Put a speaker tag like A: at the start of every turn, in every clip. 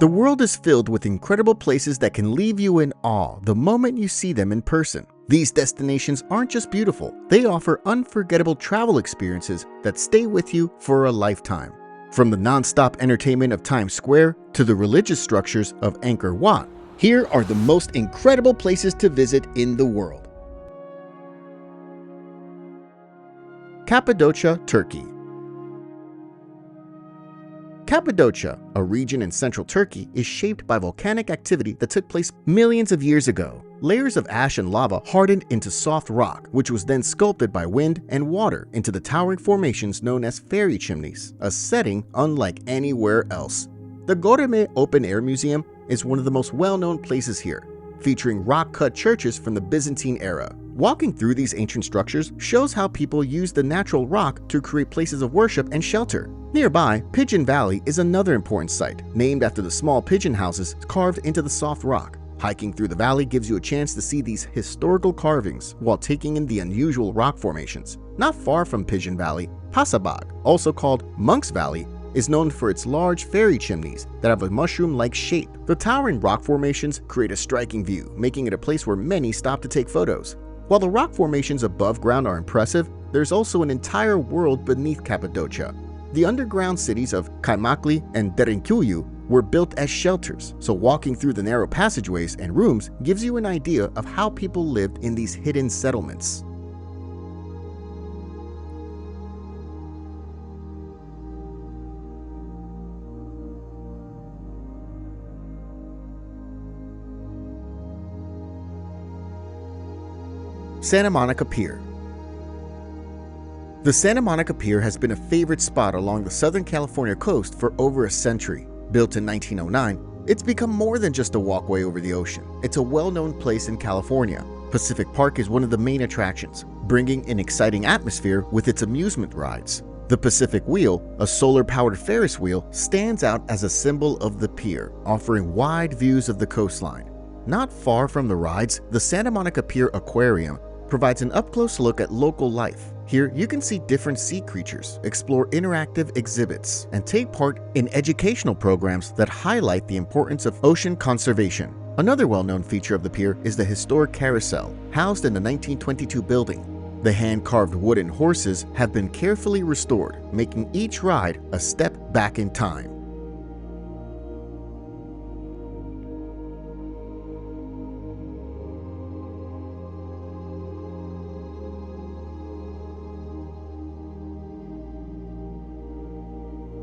A: The world is filled with incredible places that can leave you in awe the moment you see them in person. These destinations aren't just beautiful, they offer unforgettable travel experiences that stay with you for a lifetime. From the non-stop entertainment of Times Square to the religious structures of Angkor Wat, here are the most incredible places to visit in the world. Cappadocia, Turkey. Cappadocia, a region in central Turkey, is shaped by volcanic activity that took place millions of years ago. Layers of ash and lava hardened into soft rock, which was then sculpted by wind and water into the towering formations known as fairy chimneys, a setting unlike anywhere else. The Göreme Open Air Museum is one of the most well-known places here, featuring rock-cut churches from the Byzantine era. Walking through these ancient structures shows how people used the natural rock to create places of worship and shelter. Nearby, Pigeon Valley is another important site, named after the small pigeon houses carved into the soft rock. Hiking through the valley gives you a chance to see these historical carvings while taking in the unusual rock formations. Not far from Pigeon Valley, Pasabag, also called Monk's Valley, is known for its large fairy chimneys that have a mushroom-like shape. The towering rock formations create a striking view, making it a place where many stop to take photos. While the rock formations above ground are impressive, there's also an entire world beneath Cappadocia. The underground cities of Kaymakli and Derinkuyu were built as shelters, so walking through the narrow passageways and rooms gives you an idea of how people lived in these hidden settlements. Santa Monica Pier. The Santa Monica Pier has been a favorite spot along the Southern California coast for over a century. Built in 1909, it's become more than just a walkway over the ocean. It's a well-known place in California. Pacific Park is one of the main attractions, bringing an exciting atmosphere with its amusement rides. The Pacific Wheel, a solar-powered Ferris wheel, stands out as a symbol of the pier, offering wide views of the coastline. Not far from the rides, the Santa Monica Pier Aquarium provides an up-close look at local life. Here, you can see different sea creatures, explore interactive exhibits, and take part in educational programs that highlight the importance of ocean conservation. Another well-known feature of the pier is the historic carousel, housed in the 1922 building. The hand-carved wooden horses have been carefully restored, making each ride a step back in time.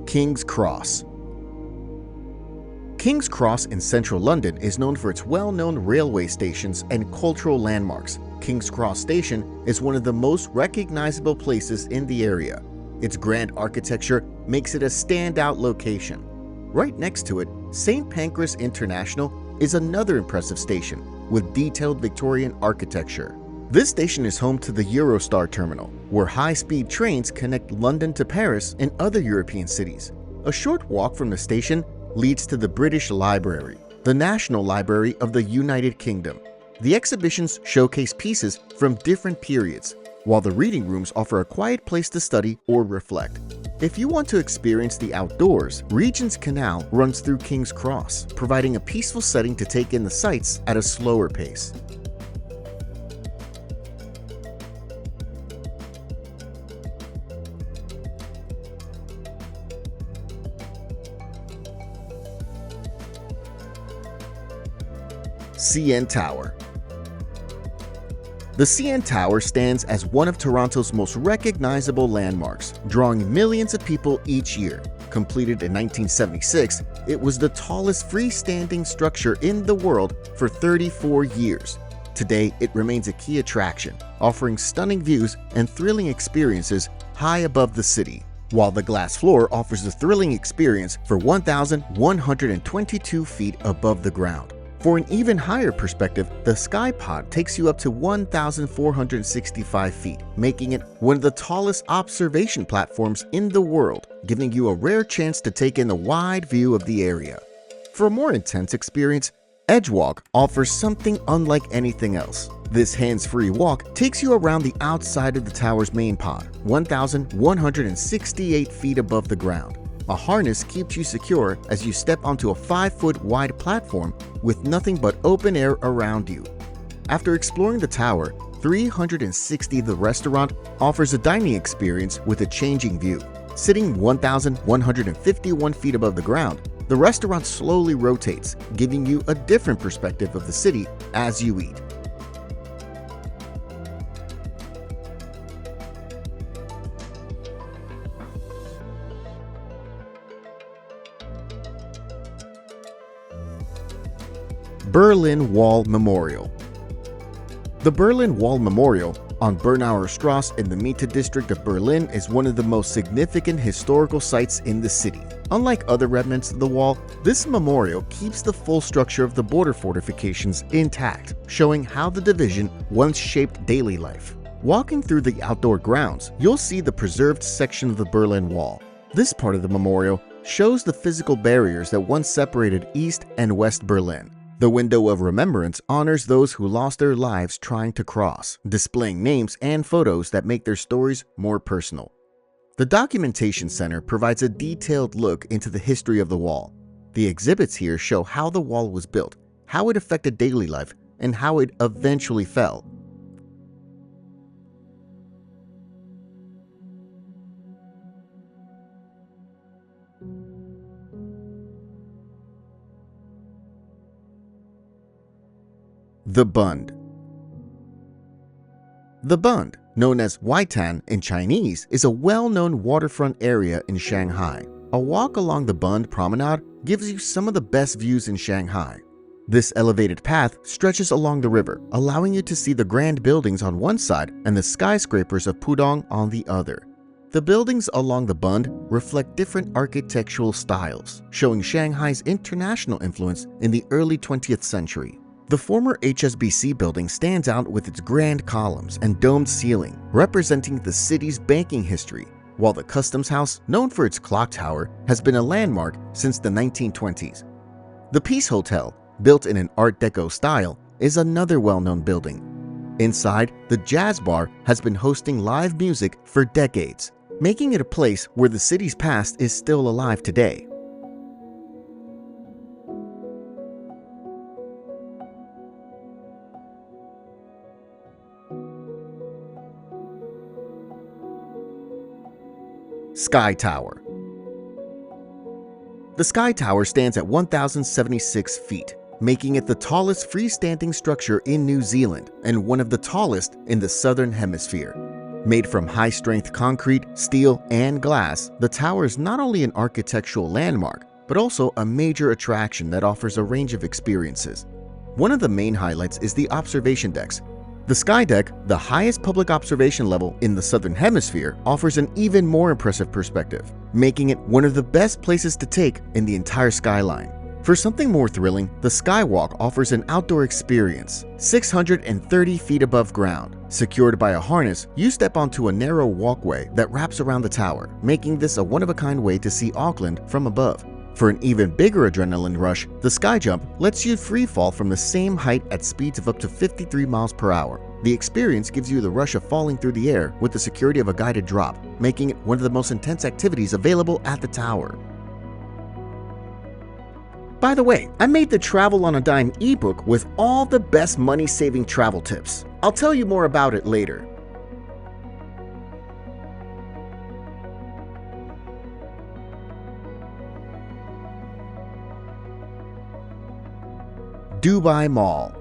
A: King's Cross. King's Cross in central London is known for its well-known railway stations and cultural landmarks. King's Cross Station is one of the most recognizable places in the area. Its grand architecture makes it a standout location. Right next to it, St. Pancras International is another impressive station with detailed Victorian architecture. This station is home to the Eurostar terminal, where high-speed trains connect London to Paris and other European cities. A short walk from the station leads to the British Library, the National Library of the United Kingdom. The exhibitions showcase pieces from different periods, while the reading rooms offer a quiet place to study or reflect. If you want to experience the outdoors, Regent's Canal runs through King's Cross, providing a peaceful setting to take in the sights at a slower pace. CN Tower. The CN Tower stands as one of Toronto's most recognizable landmarks, drawing millions of people each year. Completed in 1976, it was the tallest freestanding structure in the world for 34 years. Today, it remains a key attraction, offering stunning views and thrilling experiences high above the city, while the glass floor offers a thrilling experience for 1,122 feet above the ground. For an even higher perspective, the Sky Pod takes you up to 1,465 feet, making it one of the tallest observation platforms in the world, giving you a rare chance to take in the wide view of the area. For a more intense experience, Edgewalk offers something unlike anything else. This hands-free walk takes you around the outside of the tower's main pod, 1,168 feet above the ground. A harness keeps you secure as you step onto a 5-foot wide platform with nothing but open air around you. After exploring the tower, 360 The restaurant offers a dining experience with a changing view. Sitting 1,151 feet above the ground, the restaurant slowly rotates, giving you a different perspective of the city as you eat. Berlin Wall Memorial. The Berlin Wall Memorial on Bernauer Strasse in the Mitte district of Berlin is one of the most significant historical sites in the city. Unlike other remnants of the wall, this memorial keeps the full structure of the border fortifications intact, showing how the division once shaped daily life. Walking through the outdoor grounds, you'll see the preserved section of the Berlin Wall. This part of the memorial shows the physical barriers that once separated East and West Berlin. The window of remembrance honors those who lost their lives trying to cross, displaying names and photos that make their stories more personal. The Documentation Center provides a detailed look into the history of the wall. The exhibits here show how the wall was built, how it affected daily life, and how it eventually fell. The Bund. The Bund, known as Waitan in Chinese, is a well-known waterfront area in Shanghai. A walk along the Bund Promenade gives you some of the best views in Shanghai. This elevated path stretches along the river, allowing you to see the grand buildings on one side and the skyscrapers of Pudong on the other. The buildings along the Bund reflect different architectural styles, showing Shanghai's international influence in the early 20th century. The former HSBC building stands out with its grand columns and domed ceiling, representing the city's banking history, while the Customs House, known for its clock tower, has been a landmark since the 1920s. The Peace Hotel, built in an Art Deco style, is another well-known building. Inside, the Jazz Bar has been hosting live music for decades, making it a place where the city's past is still alive today. Sky Tower. The Sky Tower stands at 1,076 feet, making it the tallest freestanding structure in New Zealand and one of the tallest in the Southern Hemisphere. Made from high-strength concrete, steel, and glass, the tower is not only an architectural landmark, but also a major attraction that offers a range of experiences. One of the main highlights is the observation decks. The Sky Deck, the highest public observation level in the Southern Hemisphere, offers an even more impressive perspective, making it one of the best places to take in the entire skyline. For something more thrilling, the Skywalk offers an outdoor experience. 630 feet above ground, secured by a harness, you step onto a narrow walkway that wraps around the tower, making this a one-of-a-kind way to see Auckland from above. For an even bigger adrenaline rush, the Sky Jump lets you free fall from the same height at speeds of up to 53 miles per hour. The experience gives you the rush of falling through the air with the security of a guided drop, making it one of the most intense activities available at the tower. By the way, I made the Travel on a Dime ebook with all the best money-saving travel tips. I'll tell you more about it later. Dubai Mall.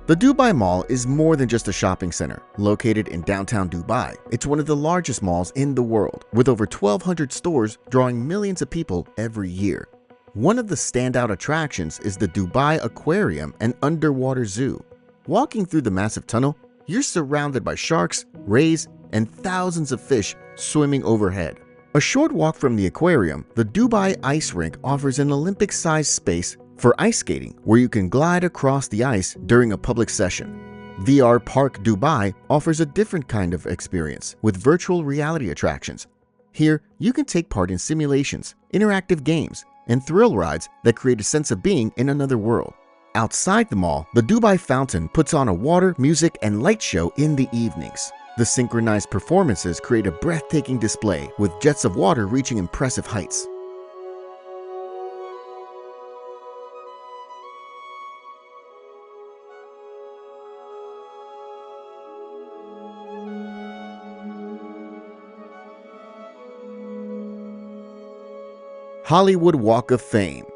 A: The Dubai Mall is more than just a shopping center. Located in downtown Dubai, it's one of the largest malls in the world, with over 1,200 stores drawing millions of people every year. One of the standout attractions is the Dubai Aquarium and Underwater Zoo. Walking through the massive tunnel, you're surrounded by sharks, rays, and thousands of fish swimming overhead. A short walk from the aquarium, the Dubai Ice Rink offers an Olympic-sized space for ice skating, where you can glide across the ice during a public session. VR Park Dubai offers a different kind of experience with virtual reality attractions. Here, you can take part in simulations, interactive games, and thrill rides that create a sense of being in another world. Outside the mall, the Dubai Fountain puts on a water, music, and light show in the evenings. The synchronized performances create a breathtaking display with jets of water reaching impressive heights. Hollywood Walk of Fame.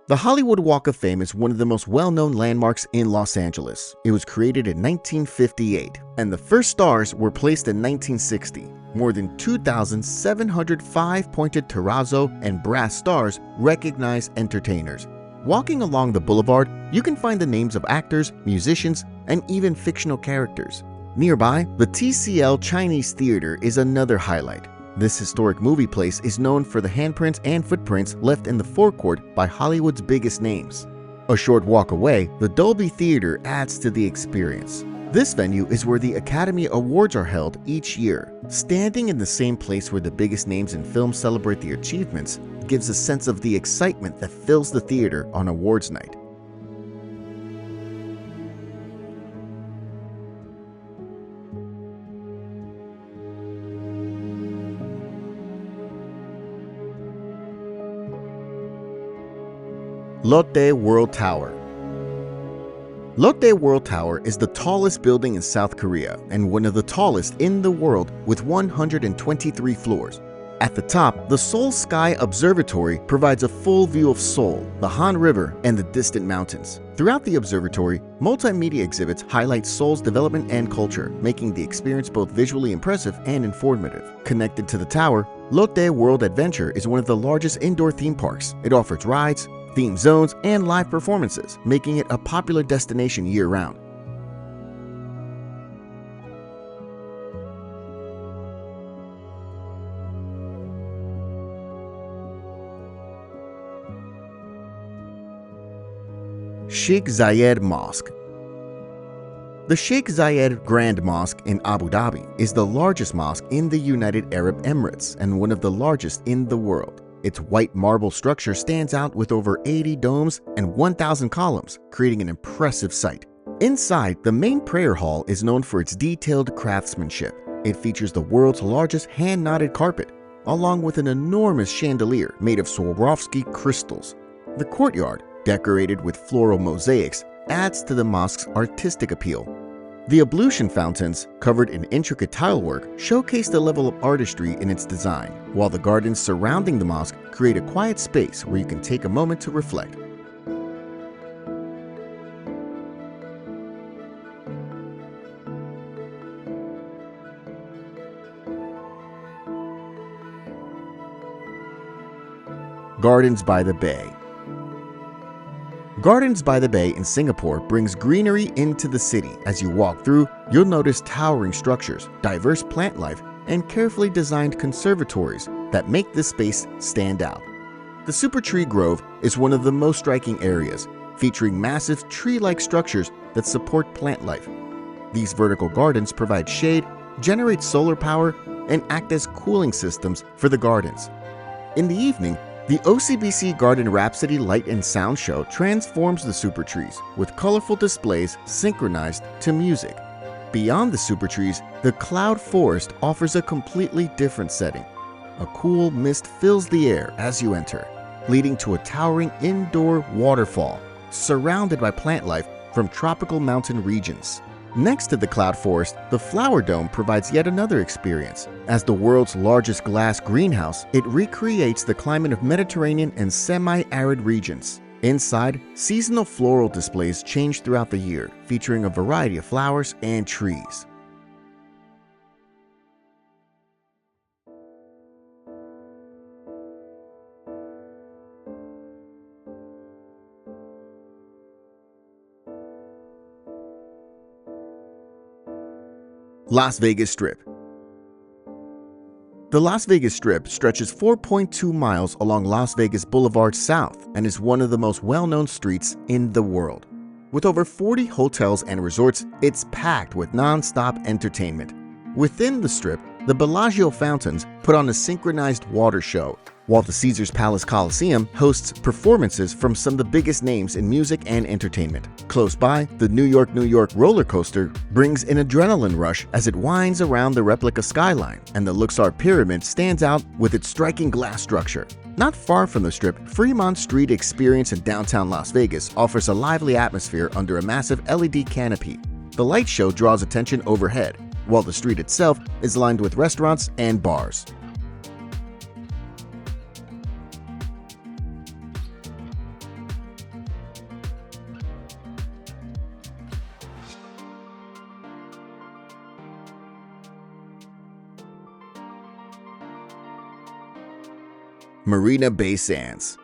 A: The Hollywood Walk of Fame is one of the most well-known landmarks in Los Angeles. It was created in 1958, and the first stars were placed in 1960. More than 2,705 pointed terrazzo and brass stars recognize entertainers. Walking along the boulevard, you can find the names of actors, musicians, and even fictional characters. Nearby, the TCL Chinese Theater is another highlight. This historic movie place is known for the handprints and footprints left in the forecourt by Hollywood's biggest names. A short walk away, the Dolby Theater adds to the experience. This venue is where the Academy Awards are held each year. Standing in the same place where the biggest names in film celebrate their achievements gives a sense of the excitement that fills the theater on awards night. Lotte World Tower. Lotte World Tower is the tallest building in South Korea and one of the tallest in the world with 123 floors. At the top, the Seoul Sky Observatory provides a full view of Seoul, the Han River, and the distant mountains. Throughout the observatory, multimedia exhibits highlight Seoul's development and culture, making the experience both visually impressive and informative. Connected to the tower, Lotte World Adventure is one of the largest indoor theme parks. It offers rides, theme zones, and live performances, making it a popular destination year-round. Sheikh Zayed Mosque. The Sheikh Zayed Grand Mosque in Abu Dhabi is the largest mosque in the United Arab Emirates and one of the largest in the world. Its white marble structure stands out with over 80 domes and 1,000 columns, creating an impressive sight. Inside, the main prayer hall is known for its detailed craftsmanship. It features the world's largest hand-knotted carpet, along with an enormous chandelier made of Swarovski crystals. The courtyard, decorated with floral mosaics, adds to the mosque's artistic appeal. The ablution fountains, covered in intricate tilework, showcase the level of artistry in its design, while the gardens surrounding the mosque create a quiet space where you can take a moment to reflect. Gardens by the Bay. Gardens by the Bay in Singapore brings greenery into the city. As you walk through, you'll notice towering structures, diverse plant life, and carefully designed conservatories that make this space stand out. The Super Tree Grove is one of the most striking areas, featuring massive tree-like structures that support plant life. These vertical gardens provide shade, generate solar power, and act as cooling systems for the gardens. In the evening, the OCBC Garden Rhapsody Light and Sound Show transforms the super trees with colorful displays synchronized to music. Beyond the super trees, the Cloud Forest offers a completely different setting. A cool mist fills the air as you enter, leading to a towering indoor waterfall surrounded by plant life from tropical mountain regions. Next to the Cloud Forest, the Flower Dome provides yet another experience. As the world's largest glass greenhouse, it recreates the climate of Mediterranean and semi-arid regions. Inside, seasonal floral displays change throughout the year, featuring a variety of flowers and trees. Las Vegas Strip. The Las Vegas Strip stretches 4.2 miles along Las Vegas Boulevard South and is one of the most well-known streets in the world. With over 40 hotels and resorts, it's packed with non-stop entertainment. Within the Strip, The Bellagio fountains put on a synchronized water show, while the Caesars Palace Coliseum hosts performances from some of the biggest names in music and entertainment. Close by, the New York roller coaster brings an adrenaline rush as it winds around the replica skyline, and the Luxor Pyramid stands out with its striking glass structure. Not far from the Strip, Fremont Street Experience in downtown Las Vegas offers a lively atmosphere under a massive LED canopy. The light show draws attention overhead, while the street itself is lined with restaurants and bars. Marina Bay Sands.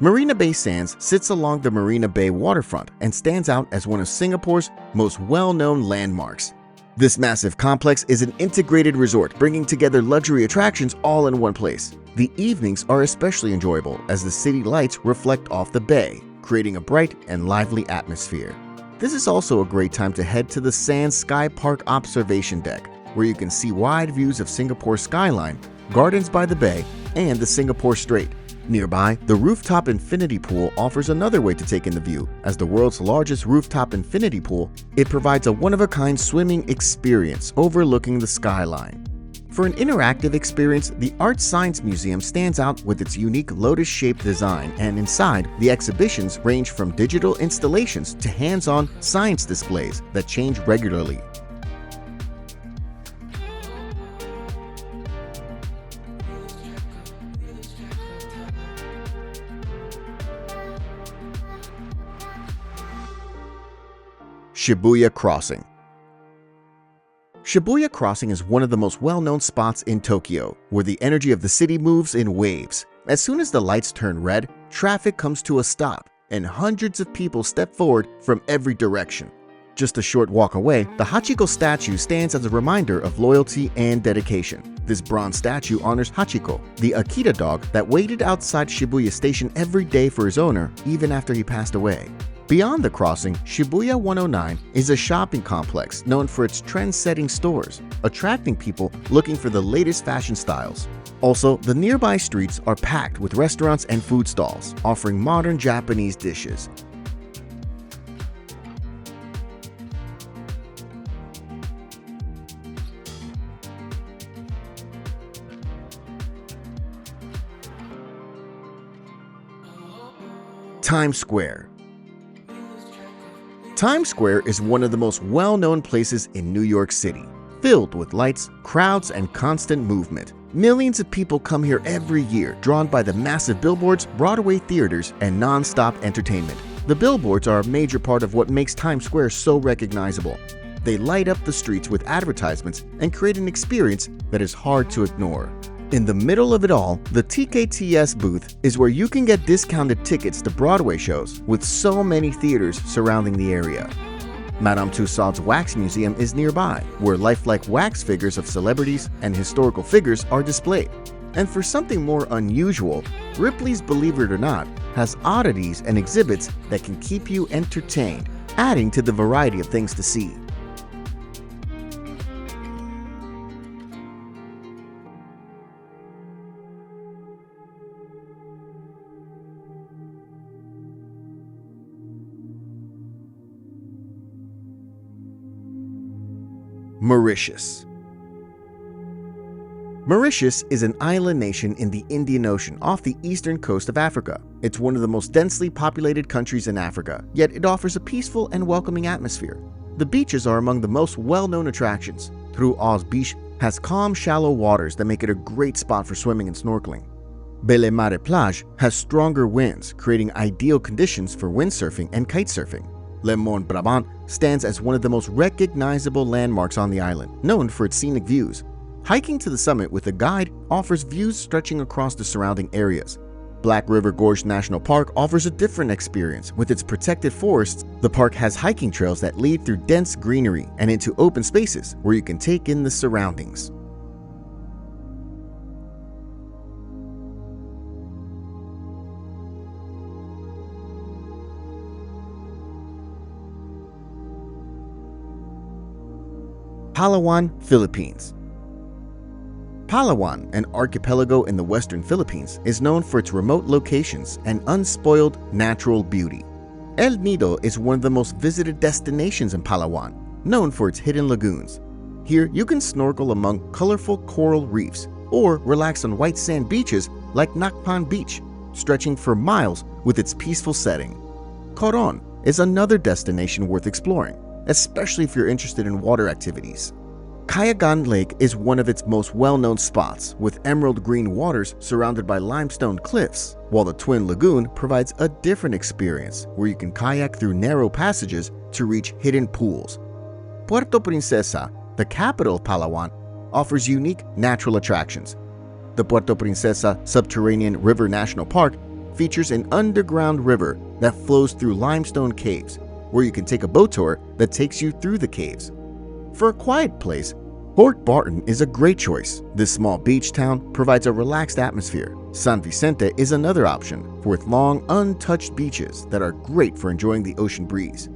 A: Marina Bay Sands sits along the Marina Bay waterfront and stands out as one of Singapore's most well-known landmarks. This massive complex is an integrated resort bringing together luxury attractions all in one place. The evenings are especially enjoyable as the city lights reflect off the bay, creating a bright and lively atmosphere. This is also a great time to head to the Sands Sky Park observation deck, where you can see wide views of Singapore's skyline, gardens by the bay, and the Singapore Strait. Nearby, the rooftop infinity pool offers another way to take in the view. As the world's largest rooftop infinity pool, it provides a one-of-a-kind swimming experience overlooking the skyline. For an interactive experience, the Art Science Museum stands out with its unique lotus-shaped design, and inside, the exhibitions range from digital installations to hands-on science displays that change regularly. Shibuya Crossing. Shibuya Crossing is one of the most well-known spots in Tokyo, where the energy of the city moves in waves. As soon as the lights turn red, traffic comes to a stop, and hundreds of people step forward from every direction. Just a short walk away, the Hachiko statue stands as a reminder of loyalty and dedication. This bronze statue honors Hachiko, the Akita dog that waited outside Shibuya Station every day for his owner, even after he passed away. Beyond the crossing, Shibuya 109 is a shopping complex known for its trend-setting stores, attracting people looking for the latest fashion styles. Also, the nearby streets are packed with restaurants and food stalls, offering modern Japanese dishes. Times Square. Times Square is one of the most well-known places in New York City, filled with lights, crowds, and constant movement. Millions of people come here every year, drawn by the massive billboards, Broadway theaters, and non-stop entertainment. The billboards are a major part of what makes Times Square so recognizable. They light up the streets with advertisements and create an experience that is hard to ignore. In the middle of it all, the TKTS booth is where you can get discounted tickets to Broadway shows, with so many theaters surrounding the area. Madame Tussauds Wax Museum is nearby, where lifelike wax figures of celebrities and historical figures are displayed. And for something more unusual, Ripley's Believe It or Not has oddities and exhibits that can keep you entertained, adding to the variety of things to see. Mauritius. Mauritius is an island nation in the Indian Ocean off the eastern coast of Africa. It's one of the most densely populated countries in Africa, yet it offers a peaceful and welcoming atmosphere. The beaches are among the most well-known attractions. Trou Oz Beach has calm, shallow waters that make it a great spot for swimming and snorkeling. Belle Mare Plage has stronger winds, creating ideal conditions for windsurfing and kitesurfing. Le Mont Brabant stands as one of the most recognizable landmarks on the island, known for its scenic views. Hiking to the summit with a guide offers views stretching across the surrounding areas. Black River Gorge National Park offers a different experience. With its protected forests, the park has hiking trails that lead through dense greenery and into open spaces where you can take in the surroundings. Palawan, Philippines. Palawan, an archipelago in the western Philippines, is known for its remote locations and unspoiled natural beauty. El Nido is one of the most visited destinations in Palawan, known for its hidden lagoons. Here, you can snorkel among colorful coral reefs or relax on white sand beaches like Nakpan Beach, stretching for miles with its peaceful setting. Coron is another destination worth exploring, especially if you're interested in water activities. Cayagan Lake is one of its most well-known spots, with emerald green waters surrounded by limestone cliffs, while the Twin Lagoon provides a different experience where you can kayak through narrow passages to reach hidden pools. Puerto Princesa, the capital of Palawan, offers unique natural attractions. The Puerto Princesa Subterranean River National Park features an underground river that flows through limestone caves, where you can take a boat tour that takes you through the caves. For a quiet place, Port Barton is a great choice. This small beach town provides a relaxed atmosphere. San Vicente is another option, with long, untouched beaches that are great for enjoying the ocean breeze.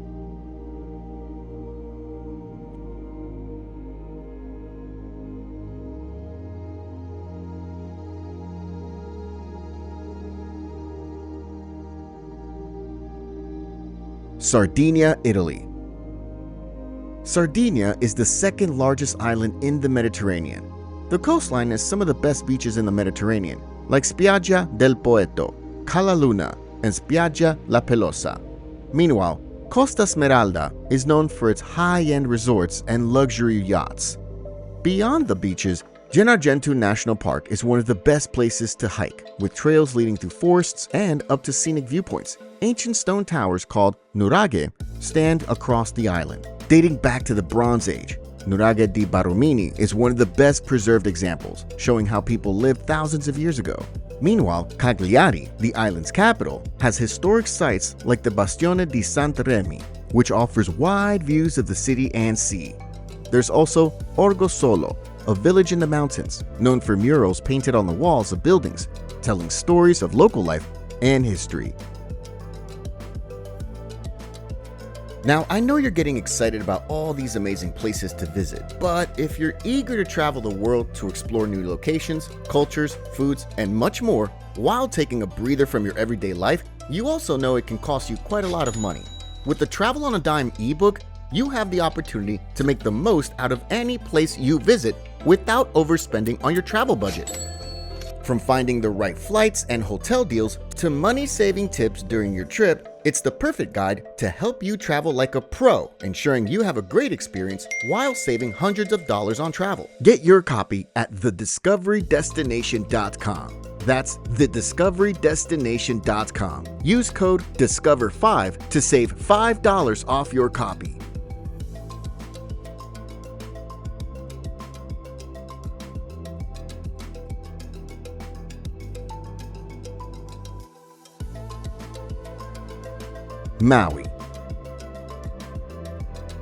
A: Sardinia, Italy. Sardinia is the second largest island in the Mediterranean. The coastline has some of the best beaches in the Mediterranean, like Spiaggia del Poeto, Cala Luna, and Spiaggia La Pelosa. Meanwhile, Costa Smeralda is known for its high-end resorts and luxury yachts. Beyond the beaches, Gennargentu National Park is one of the best places to hike, with trails leading through forests and up to scenic viewpoints. Ancient stone towers called nuraghe stand across the island, dating back to the Bronze Age. Nuraghe di Baromini is one of the best preserved examples, showing how people lived thousands of years ago. Meanwhile, Cagliari, the island's capital, has historic sites like the Bastione di Santaremi, which offers wide views of the city and sea. There's also Orgosolo, a village in the mountains, known for murals painted on the walls of buildings, telling stories of local life and history. Now, I know you're getting excited about all these amazing places to visit, but if you're eager to travel the world to explore new locations, cultures, foods, and much more, while taking a breather from your everyday life, you also know it can cost you quite a lot of money. With the Travel on a Dime ebook, you have the opportunity to make the most out of any place you visit without overspending on your travel budget. From finding the right flights and hotel deals to money-saving tips during your trip, it's the perfect guide to help you travel like a pro, ensuring you have a great experience while saving hundreds of dollars on travel. Get your copy at thediscoverydestination.com. That's thediscoverydestination.com. Use code DISCOVER5 to save $5 off your copy. Maui.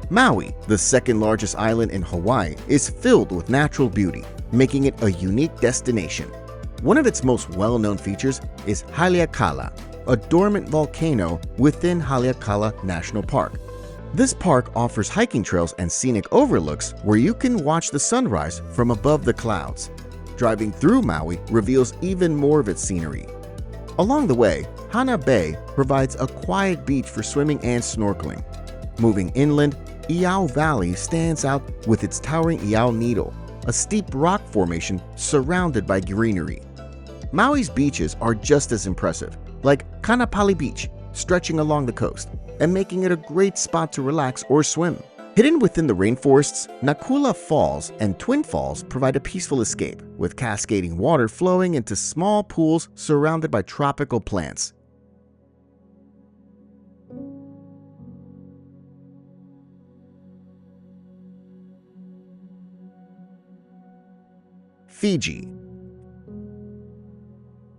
A: Maui, the second largest island in Hawaii, is filled with natural beauty, making it a unique destination. One of its most well-known features is Haleakala, a dormant volcano within Haleakala National Park. This park offers hiking trails and scenic overlooks where you can watch the sunrise from above the clouds. Driving through Maui reveals even more of its scenery. Along the way, Hana Bay provides a quiet beach for swimming and snorkeling. Moving inland, Iao Valley stands out with its towering Iao Needle, a steep rock formation surrounded by greenery. Maui's beaches are just as impressive, like Kanapali Beach, stretching along the coast and making it a great spot to relax or swim. Hidden within the rainforests, Nakula Falls and Twin Falls provide a peaceful escape, with cascading water flowing into small pools surrounded by tropical plants. Fiji.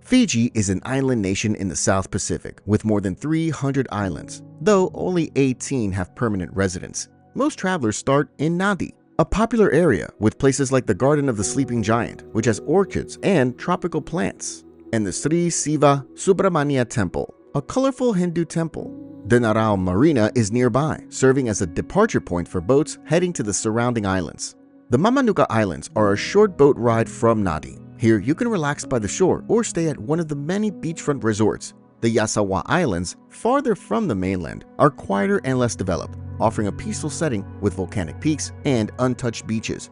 A: Fiji is an island nation in the South Pacific with more than 300 islands, though only 18 have permanent residents. Most travelers start in Nadi, a popular area with places like the Garden of the Sleeping Giant, which has orchids and tropical plants, and the Sri Siva Subramania Temple, a colorful Hindu temple. Denarau Marina is nearby, serving as a departure point for boats heading to the surrounding islands. The Mamanuca Islands are a short boat ride from Nadi. Here, you can relax by the shore or stay at one of the many beachfront resorts. The Yasawa Islands, farther from the mainland, are quieter and less developed, offering a peaceful setting with volcanic peaks and untouched beaches.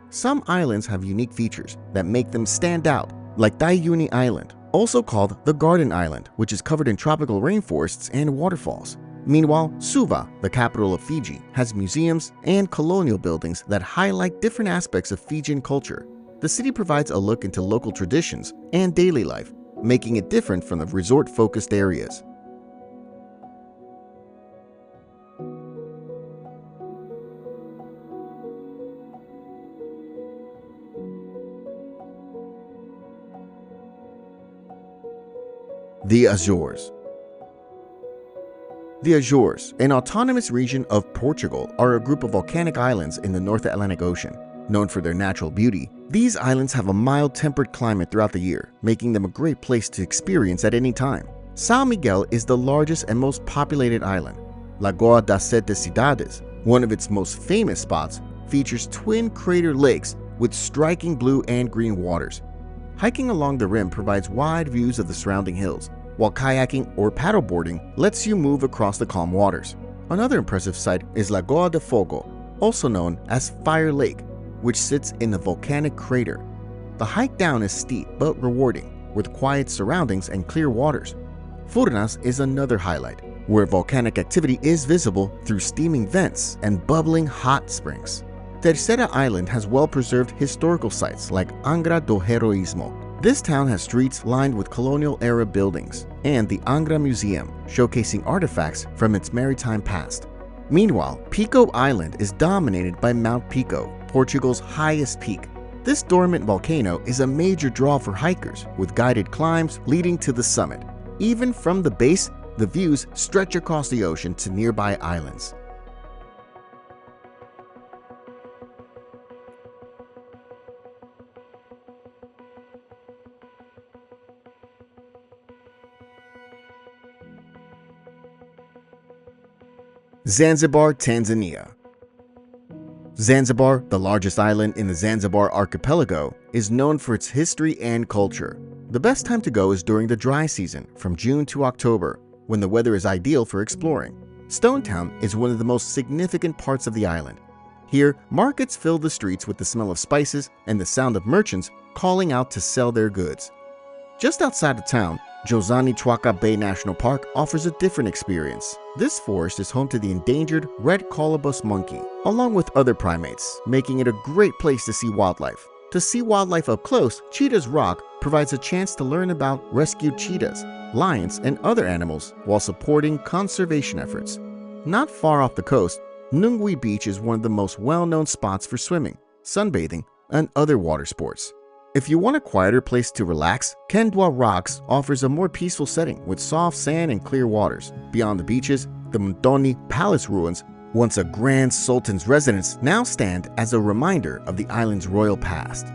A: Some islands have unique features that make them stand out, like Daiyuni Island, also called the Garden Island, which is covered in tropical rainforests and waterfalls. Meanwhile, Suva, the capital of Fiji, has museums and colonial buildings that highlight different aspects of Fijian culture. The city provides a look into local traditions and daily life, making it different from the resort-focused areas. The Azores. The Azores, an autonomous region of Portugal, are a group of volcanic islands in the North Atlantic Ocean. Known for their natural beauty, these islands have a mild-tempered climate throughout the year, making them a great place to experience at any time. São Miguel is the largest and most populated island. Lagoa das Sete Cidades, one of its most famous spots, features twin crater lakes with striking blue and green waters. Hiking along the rim provides wide views of the surrounding hills, while kayaking or paddleboarding lets you move across the calm waters. Another impressive site is Lagoa de Fogo, also known as Fire Lake, which sits in a volcanic crater. The hike down is steep but rewarding, with quiet surroundings and clear waters. Furnas is another highlight, where volcanic activity is visible through steaming vents and bubbling hot springs. Terceira Island has well-preserved historical sites like Angra do Heroísmo. This town has streets lined with colonial-era buildings, and the Angra Museum, showcasing artifacts from its maritime past. Meanwhile, Pico Island is dominated by Mount Pico, Portugal's highest peak. This dormant volcano is a major draw for hikers, with guided climbs leading to the summit. Even from the base, the views stretch across the ocean to nearby islands. Zanzibar, Tanzania. Zanzibar, the largest island in the Zanzibar archipelago, is known for its history and culture. The best time to go is during the dry season, from June to October, when the weather is ideal for exploring. Stone Town is one of the most significant parts of the island. Here, markets fill the streets with the smell of spices and the sound of merchants calling out to sell their goods. Just outside of town, Jozani Chwaka Bay National Park offers a different experience. This forest is home to the endangered red colobus monkey, along with other primates, making it a great place to see wildlife. To see wildlife up close, Cheetah's Rock provides a chance to learn about rescued cheetahs, lions, and other animals while supporting conservation efforts. Not far off the coast, Nungwi Beach is one of the most well-known spots for swimming, sunbathing, and other water sports. If you want a quieter place to relax, Kendwa Rocks offers a more peaceful setting with soft sand and clear waters. Beyond the beaches, the Mtoni Palace ruins, once a grand sultan's residence, now stand as a reminder of the island's royal past.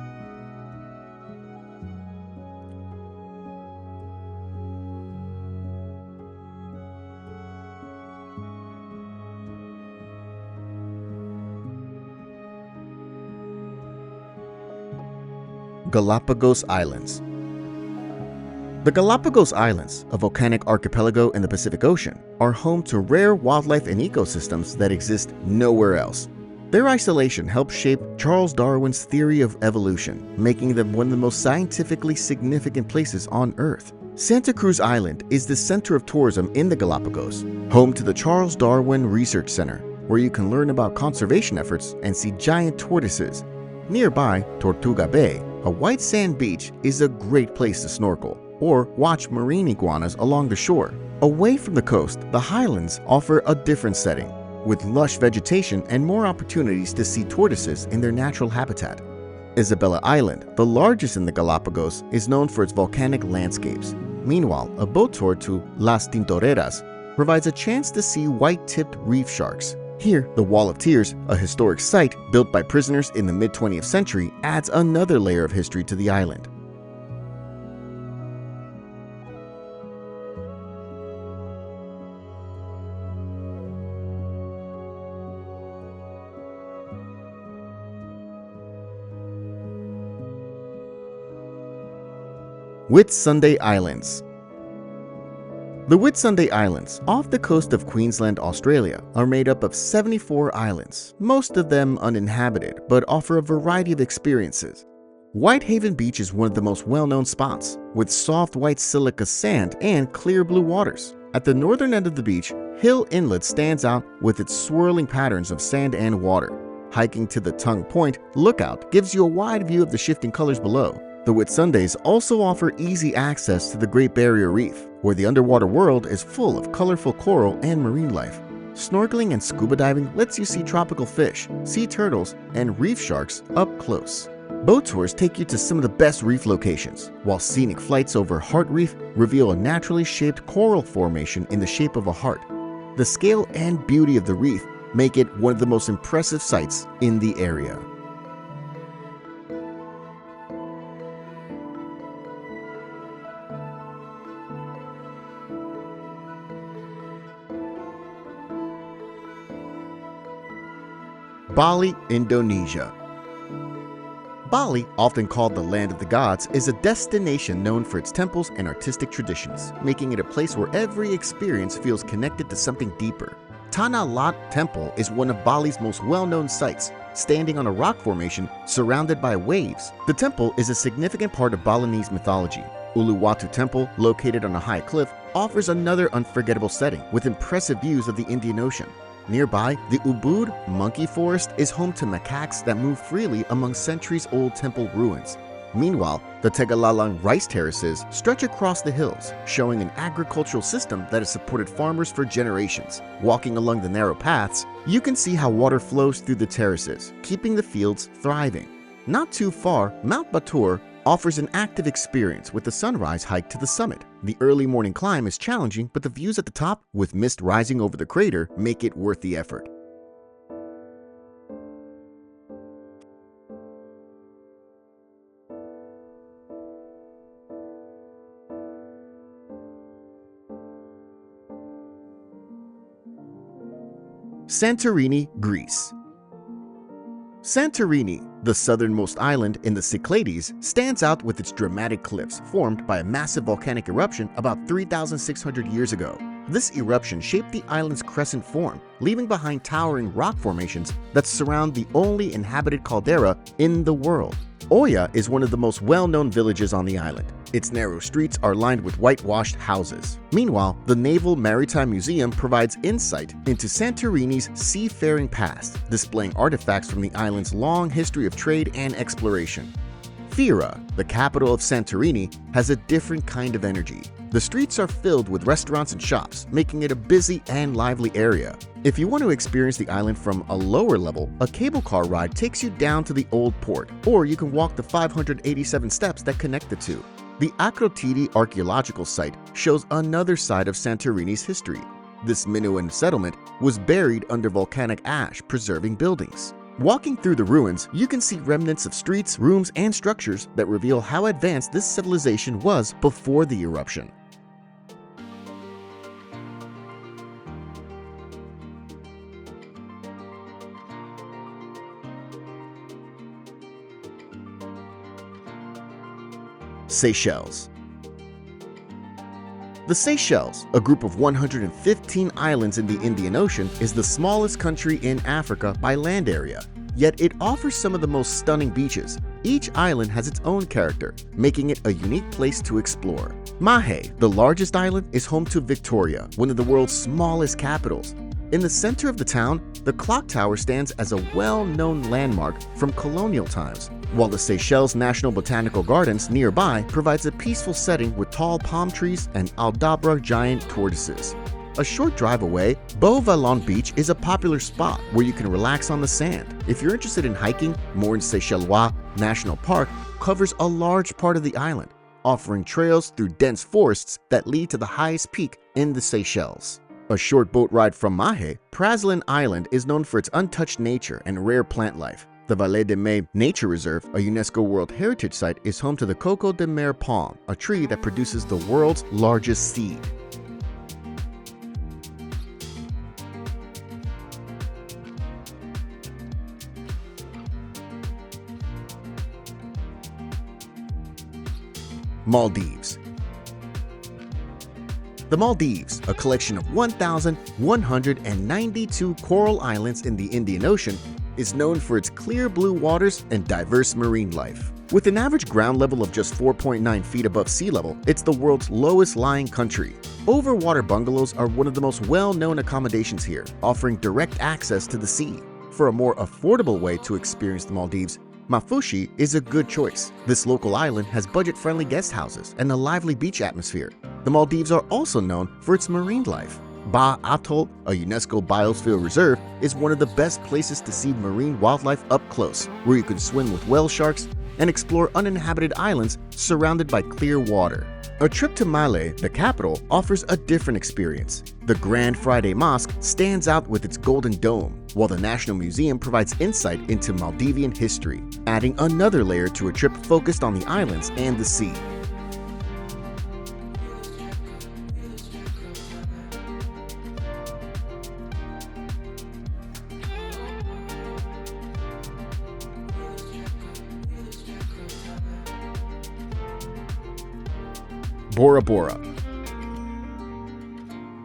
A: Galapagos Islands. The Galapagos Islands, a volcanic archipelago in the Pacific Ocean, are home to rare wildlife and ecosystems that exist nowhere else. Their isolation helped shape Charles Darwin's theory of evolution, making them one of the most scientifically significant places on Earth. Santa Cruz Island is the center of tourism in the Galapagos, home to the Charles Darwin Research Center, where you can learn about conservation efforts and see giant tortoises. Nearby, Tortuga Bay, a white sand beach, is a great place to snorkel or watch marine iguanas along the shore. Away from the coast, the highlands offer a different setting, with lush vegetation and more opportunities to see tortoises in their natural habitat. Isabella Island, the largest in the Galapagos, is known for its volcanic landscapes. Meanwhile, a boat tour to Las Tintoreras provides a chance to see white-tipped reef sharks. Here, the Wall of Tears, a historic site built by prisoners in the mid-20th century, adds another layer of history to the island. Whitsunday Islands. The Whitsunday Islands, off the coast of Queensland, Australia, are made up of 74 islands, most of them uninhabited, but offer a variety of experiences. Whitehaven Beach is one of the most well-known spots, with soft white silica sand and clear blue waters. At the northern end of the beach, Hill Inlet stands out with its swirling patterns of sand and water. Hiking to the Tongue Point Lookout gives you a wide view of the shifting colors below. The Whitsundays also offer easy access to the Great Barrier Reef, where the underwater world is full of colorful coral and marine life. Snorkeling and scuba diving lets you see tropical fish, sea turtles, and reef sharks up close. Boat tours take you to some of the best reef locations, while scenic flights over Heart Reef reveal a naturally shaped coral formation in the shape of a heart. The scale and beauty of the reef make it one of the most impressive sights in the area. Bali, Indonesia. Bali, often called the Land of the Gods, is a destination known for its temples and artistic traditions, making it a place where every experience feels connected to something deeper. Tanah Lot Temple is one of Bali's most well-known sites, standing on a rock formation surrounded by waves. The temple is a significant part of Balinese mythology. Uluwatu Temple, located on a high cliff, offers another unforgettable setting with impressive views of the Indian Ocean. Nearby, the Ubud monkey forest is home to macaques that move freely among centuries-old temple ruins. Meanwhile, the Tegalalang rice terraces stretch across the hills, showing an agricultural system that has supported farmers for generations. Walking along the narrow paths, you can see how water flows through the terraces, keeping the fields thriving. Not too far, Mount Batur offers an active experience with the sunrise hike to the summit. The early morning climb is challenging, but the views at the top, with mist rising over the crater, make it worth the effort. Santorini, Greece. Santorini, the southernmost island in the Cyclades, stands out with its dramatic cliffs formed by a massive volcanic eruption about 3,600 years ago. This eruption shaped the island's crescent form, leaving behind towering rock formations that surround the only inhabited caldera in the world. Oya is one of the most well-known villages on the island. Its narrow streets are lined with whitewashed houses. Meanwhile, the Naval Maritime Museum provides insight into Santorini's seafaring past, displaying artifacts from the island's long history of trade and exploration. Thera, the capital of Santorini, has a different kind of energy. The streets are filled with restaurants and shops, making it a busy and lively area. If you want to experience the island from a lower level, a cable car ride takes you down to the old port, or you can walk the 587 steps that connect the two. The Akrotiri archaeological site shows another side of Santorini's history. This Minoan settlement was buried under volcanic ash, preserving buildings. Walking through the ruins, you can see remnants of streets, rooms, and structures that reveal how advanced this civilization was before the eruption. Seychelles. The Seychelles, a group of 115 islands in the Indian Ocean, is the smallest country in Africa by land area, yet it offers some of the most stunning beaches. Each island has its own character, making it a unique place to explore. Mahe, the largest island, is home to Victoria, one of the world's smallest capitals. In the center of the town, the clock tower stands as a well-known landmark from colonial times, while the Seychelles National Botanical Gardens nearby provides a peaceful setting with tall palm trees and Aldabra giant tortoises. A short drive away, Beau-Vallon Beach is a popular spot where you can relax on the sand. If you're interested in hiking, Morne Seychellois National Park covers a large part of the island, offering trails through dense forests that lead to the highest peak in the Seychelles. A short boat ride from Mahe, Praslin Island is known for its untouched nature and rare plant life. The Vallée de Mai Nature Reserve, a UNESCO World Heritage Site, is home to the Coco de Mer palm, a tree that produces the world's largest seed. Maldives. The Maldives, a collection of 1,192 coral islands in the Indian Ocean, is known for its clear blue waters and diverse marine life. With an average ground level of just 4.9 feet above sea level, it's the world's lowest lying country. Overwater bungalows are one of the most well-known accommodations here, offering direct access to the sea. For a more affordable way to experience the Maldives, Mafushi is a good choice. This local island has budget-friendly guest houses and a lively beach atmosphere. The Maldives are also known for its marine life. Ba Atoll, a UNESCO biosphere reserve, is one of the best places to see marine wildlife up close, where you can swim with whale sharks and explore uninhabited islands surrounded by clear water. A trip to Malé, the capital, offers a different experience. The Grand Friday Mosque stands out with its golden dome, while the National Museum provides insight into Maldivian history, adding another layer to a trip focused on the islands and the sea. Bora Bora.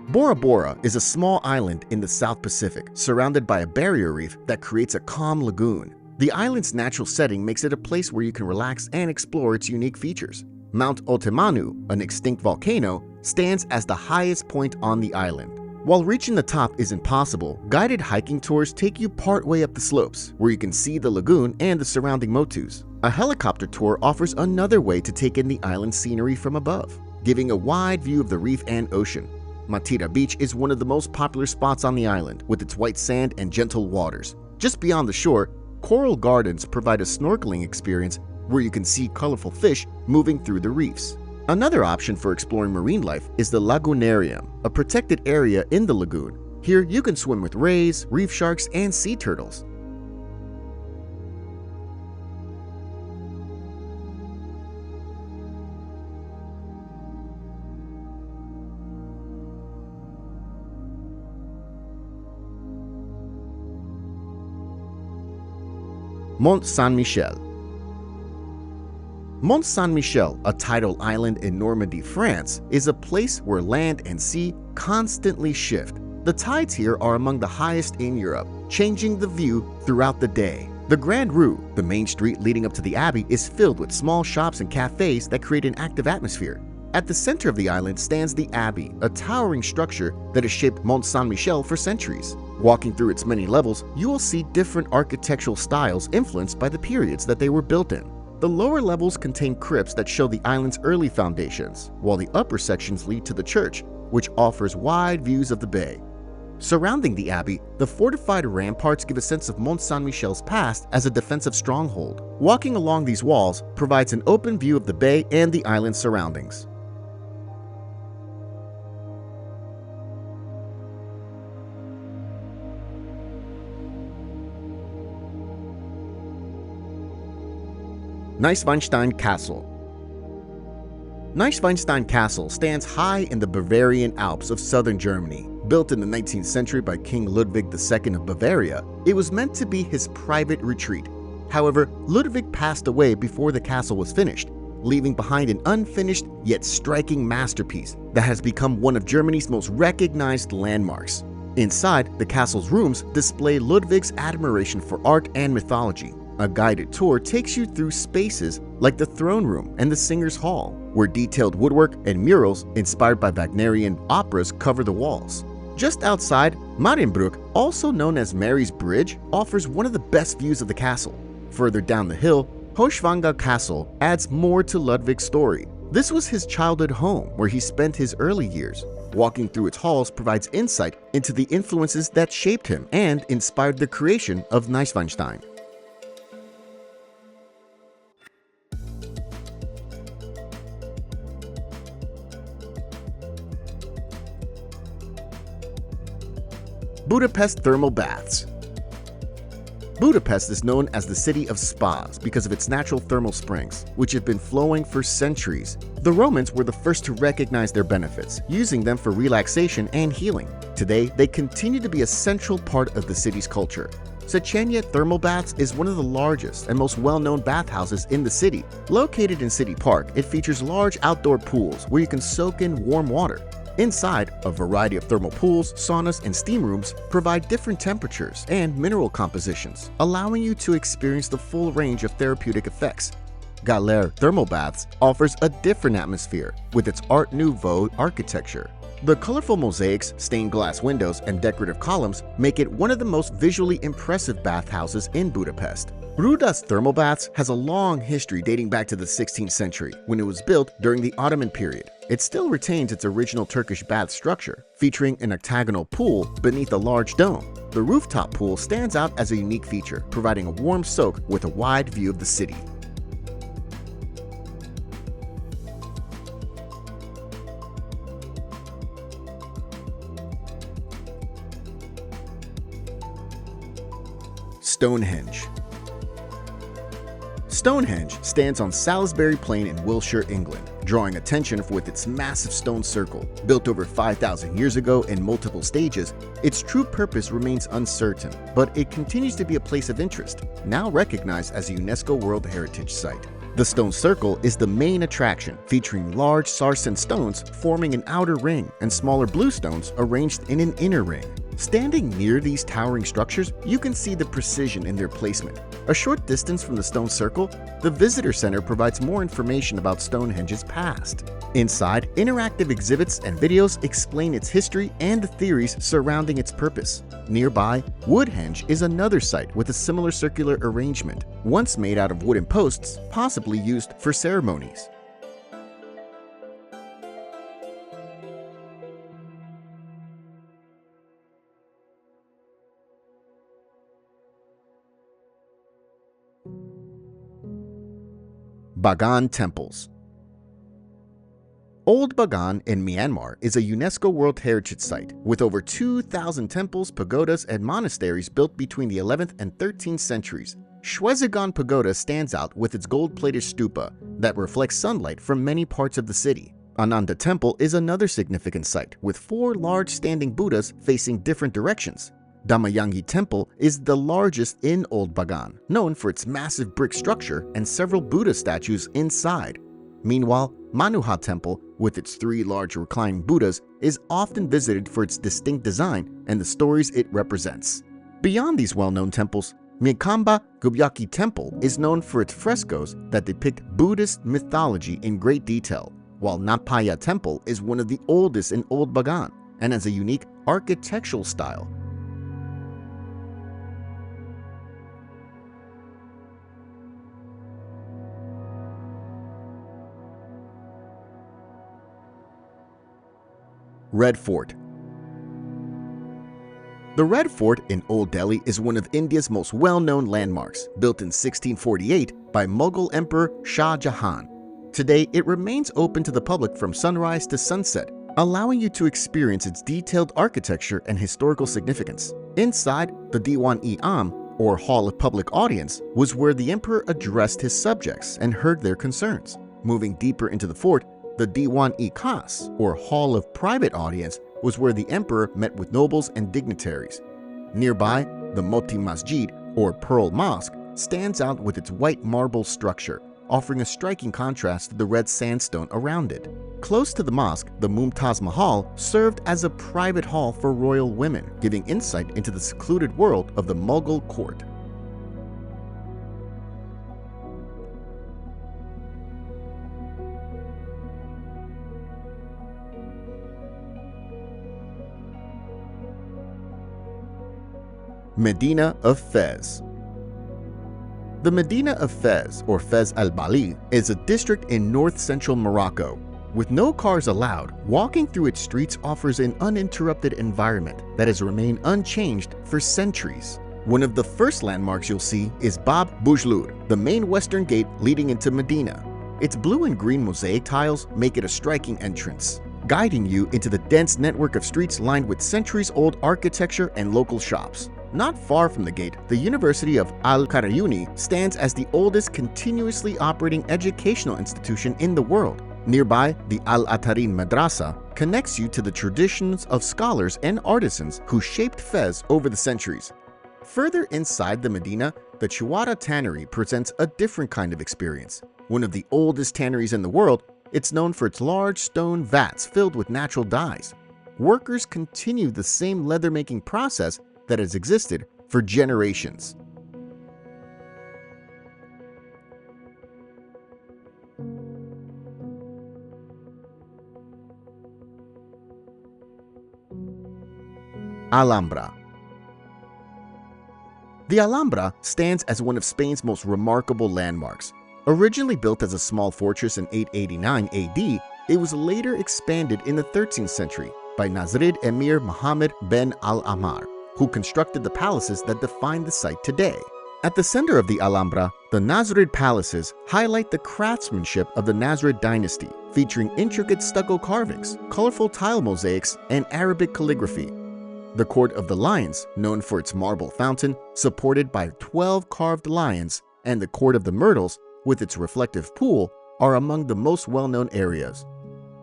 A: Bora Bora is a small island in the South Pacific, surrounded by a barrier reef that creates a calm lagoon. The island's natural setting makes it a place where you can relax and explore its unique features. Mount Otemanu, an extinct volcano, stands as the highest point on the island. While reaching the top isn't possible, guided hiking tours take you partway up the slopes, where you can see the lagoon and the surrounding motus. A helicopter tour offers another way to take in the island's scenery from above, giving a wide view of the reef and ocean. Matira Beach is one of the most popular spots on the island, with its white sand and gentle waters. Just beyond the shore, coral gardens provide a snorkeling experience where you can see colorful fish moving through the reefs. Another option for exploring marine life is the Lagoonarium, a protected area in the lagoon. Here you can swim with rays, reef sharks, and sea turtles. Mont Saint-Michel. Mont Saint-Michel, a tidal island in Normandy, France, is a place where land and sea constantly shift. The tides here are among the highest in Europe, changing the view throughout the day. The Grande Rue, the main street leading up to the abbey, is filled with small shops and cafes that create an active atmosphere. At the center of the island stands the abbey, a towering structure that has shaped Mont Saint-Michel for centuries. Walking through its many levels, you will see different architectural styles influenced by the periods that they were built in. The lower levels contain crypts that show the island's early foundations, while the upper sections lead to the church, which offers wide views of the bay. Surrounding the abbey, the fortified ramparts give a sense of Mont Saint-Michel's past as a defensive stronghold. Walking along these walls provides an open view of the bay and the island's surroundings. Neuschwanstein Castle. Neuschwanstein Castle stands high in the Bavarian Alps of southern Germany. Built in the 19th century by King Ludwig II of Bavaria, it was meant to be his private retreat. However, Ludwig passed away before the castle was finished, leaving behind an unfinished yet striking masterpiece that has become one of Germany's most recognized landmarks. Inside, the castle's rooms display Ludwig's admiration for art and mythology. A guided tour takes you through spaces like the throne room and the Singers' Hall, where detailed woodwork and murals inspired by Wagnerian operas cover the walls. Just outside, Marienbrück, also known as Mary's Bridge, offers one of the best views of the castle. Further down the hill, Hochwangau Castle adds more to Ludwig's story. This was his childhood home where he spent his early years. Walking through its halls provides insight into the influences that shaped him and inspired the creation of Neuschwanstein. Budapest Thermal Baths. Budapest is known as the city of spas because of its natural thermal springs, which have been flowing for centuries. The Romans were the first to recognize their benefits, using them for relaxation and healing. Today, they continue to be a central part of the city's culture. Setchenia Thermal Baths is one of the largest and most well-known bathhouses in the city. Located in City Park, it features large outdoor pools where you can soak in warm water. Inside, a variety of thermal pools, saunas, and steam rooms provide different temperatures and mineral compositions, allowing you to experience the full range of therapeutic effects. Galère Thermal Baths offers a different atmosphere with its Art Nouveau architecture. The colorful mosaics, stained glass windows, and decorative columns make it one of the most visually impressive bathhouses in Budapest. Ruda's Thermal Baths has a long history dating back to the 16th century, when it was built during the Ottoman period. It still retains its original Turkish bath structure, featuring an octagonal pool beneath a large dome. The rooftop pool stands out as a unique feature, providing a warm soak with a wide view of the city. Stonehenge. Stonehenge stands on Salisbury Plain in Wiltshire, England, drawing attention with its massive stone circle. Built over 5,000 years ago in multiple stages, its true purpose remains uncertain, but it continues to be a place of interest, now recognized as a UNESCO World Heritage Site. The stone circle is the main attraction, featuring large sarsen stones forming an outer ring and smaller blue stones arranged in an inner ring. Standing near these towering structures, you can see the precision in their placement. A short distance from the stone circle, the visitor center provides more information about Stonehenge's past. Inside, interactive exhibits and videos explain its history and the theories surrounding its purpose. Nearby, Woodhenge is another site with a similar circular arrangement, once made out of wooden posts, possibly used for ceremonies. Bagan Temples. Old Bagan in Myanmar is a UNESCO World Heritage Site with over 2,000 temples, pagodas, and monasteries built between the 11th and 13th centuries. Shwedagon Pagoda stands out with its gold-plated stupa that reflects sunlight from many parts of the city. Ananda Temple is another significant site with 4 large standing Buddhas facing different directions. Damayangi Temple is the largest in Old Bagan, known for its massive brick structure and several Buddha statues inside. Meanwhile, Manuha Temple, with its 3 large reclining Buddhas, is often visited for its distinct design and the stories it represents. Beyond these well-known temples, Mikamba Gubyaki Temple is known for its frescoes that depict Buddhist mythology in great detail, while Napaya Temple is one of the oldest in Old Bagan and has a unique architectural style. Red Fort. The Red Fort in Old Delhi is one of India's most well-known landmarks, built in 1648 by Mughal Emperor Shah Jahan. Today, it remains open to the public from sunrise to sunset, allowing you to experience its detailed architecture and historical significance. Inside, the Diwan-e-Am, or Hall of Public Audience, was where the emperor addressed his subjects and heard their concerns. Moving deeper into the fort, the Diwan-e-Khas, or Hall of Private Audience, was where the emperor met with nobles and dignitaries. Nearby, the Moti Masjid, or Pearl Mosque, stands out with its white marble structure, offering a striking contrast to the red sandstone around it. Close to the mosque, the Mumtaz Mahal served as a private hall for royal women, giving insight into the secluded world of the Mughal court. Medina of Fez. The Medina of Fez, or Fez al-Bali, is a district in north-central Morocco. With no cars allowed, walking through its streets offers an uninterrupted environment that has remained unchanged for centuries. One of the first landmarks you'll see is Bab Boujloud, the main western gate leading into Medina. Its blue and green mosaic tiles make it a striking entrance, guiding you into the dense network of streets lined with centuries-old architecture and local shops. Not far from the gate, the University of Al-Qarayuni stands as the oldest continuously operating educational institution in the world. Nearby, the Al-Atarin Madrasa connects you to the traditions of scholars and artisans who shaped Fez over the centuries. Further inside the Medina, the Chihuahua Tannery presents a different kind of experience. One of the oldest tanneries in the world, it's known for its large stone vats filled with natural dyes. Workers continue the same leather-making process that has existed for generations. Alhambra. The Alhambra stands as one of Spain's most remarkable landmarks. Originally built as a small fortress in 889 AD, it was later expanded in the 13th century by Nasrid Emir Mohammed ben al-Ahmar, who constructed the palaces that define the site today. At the center of the Alhambra, the Nasrid palaces highlight the craftsmanship of the Nasrid dynasty, featuring intricate stucco carvings, colorful tile mosaics, and Arabic calligraphy. The Court of the Lions, known for its marble fountain, supported by 12 carved lions, and the Court of the Myrtles, with its reflective pool, are among the most well-known areas.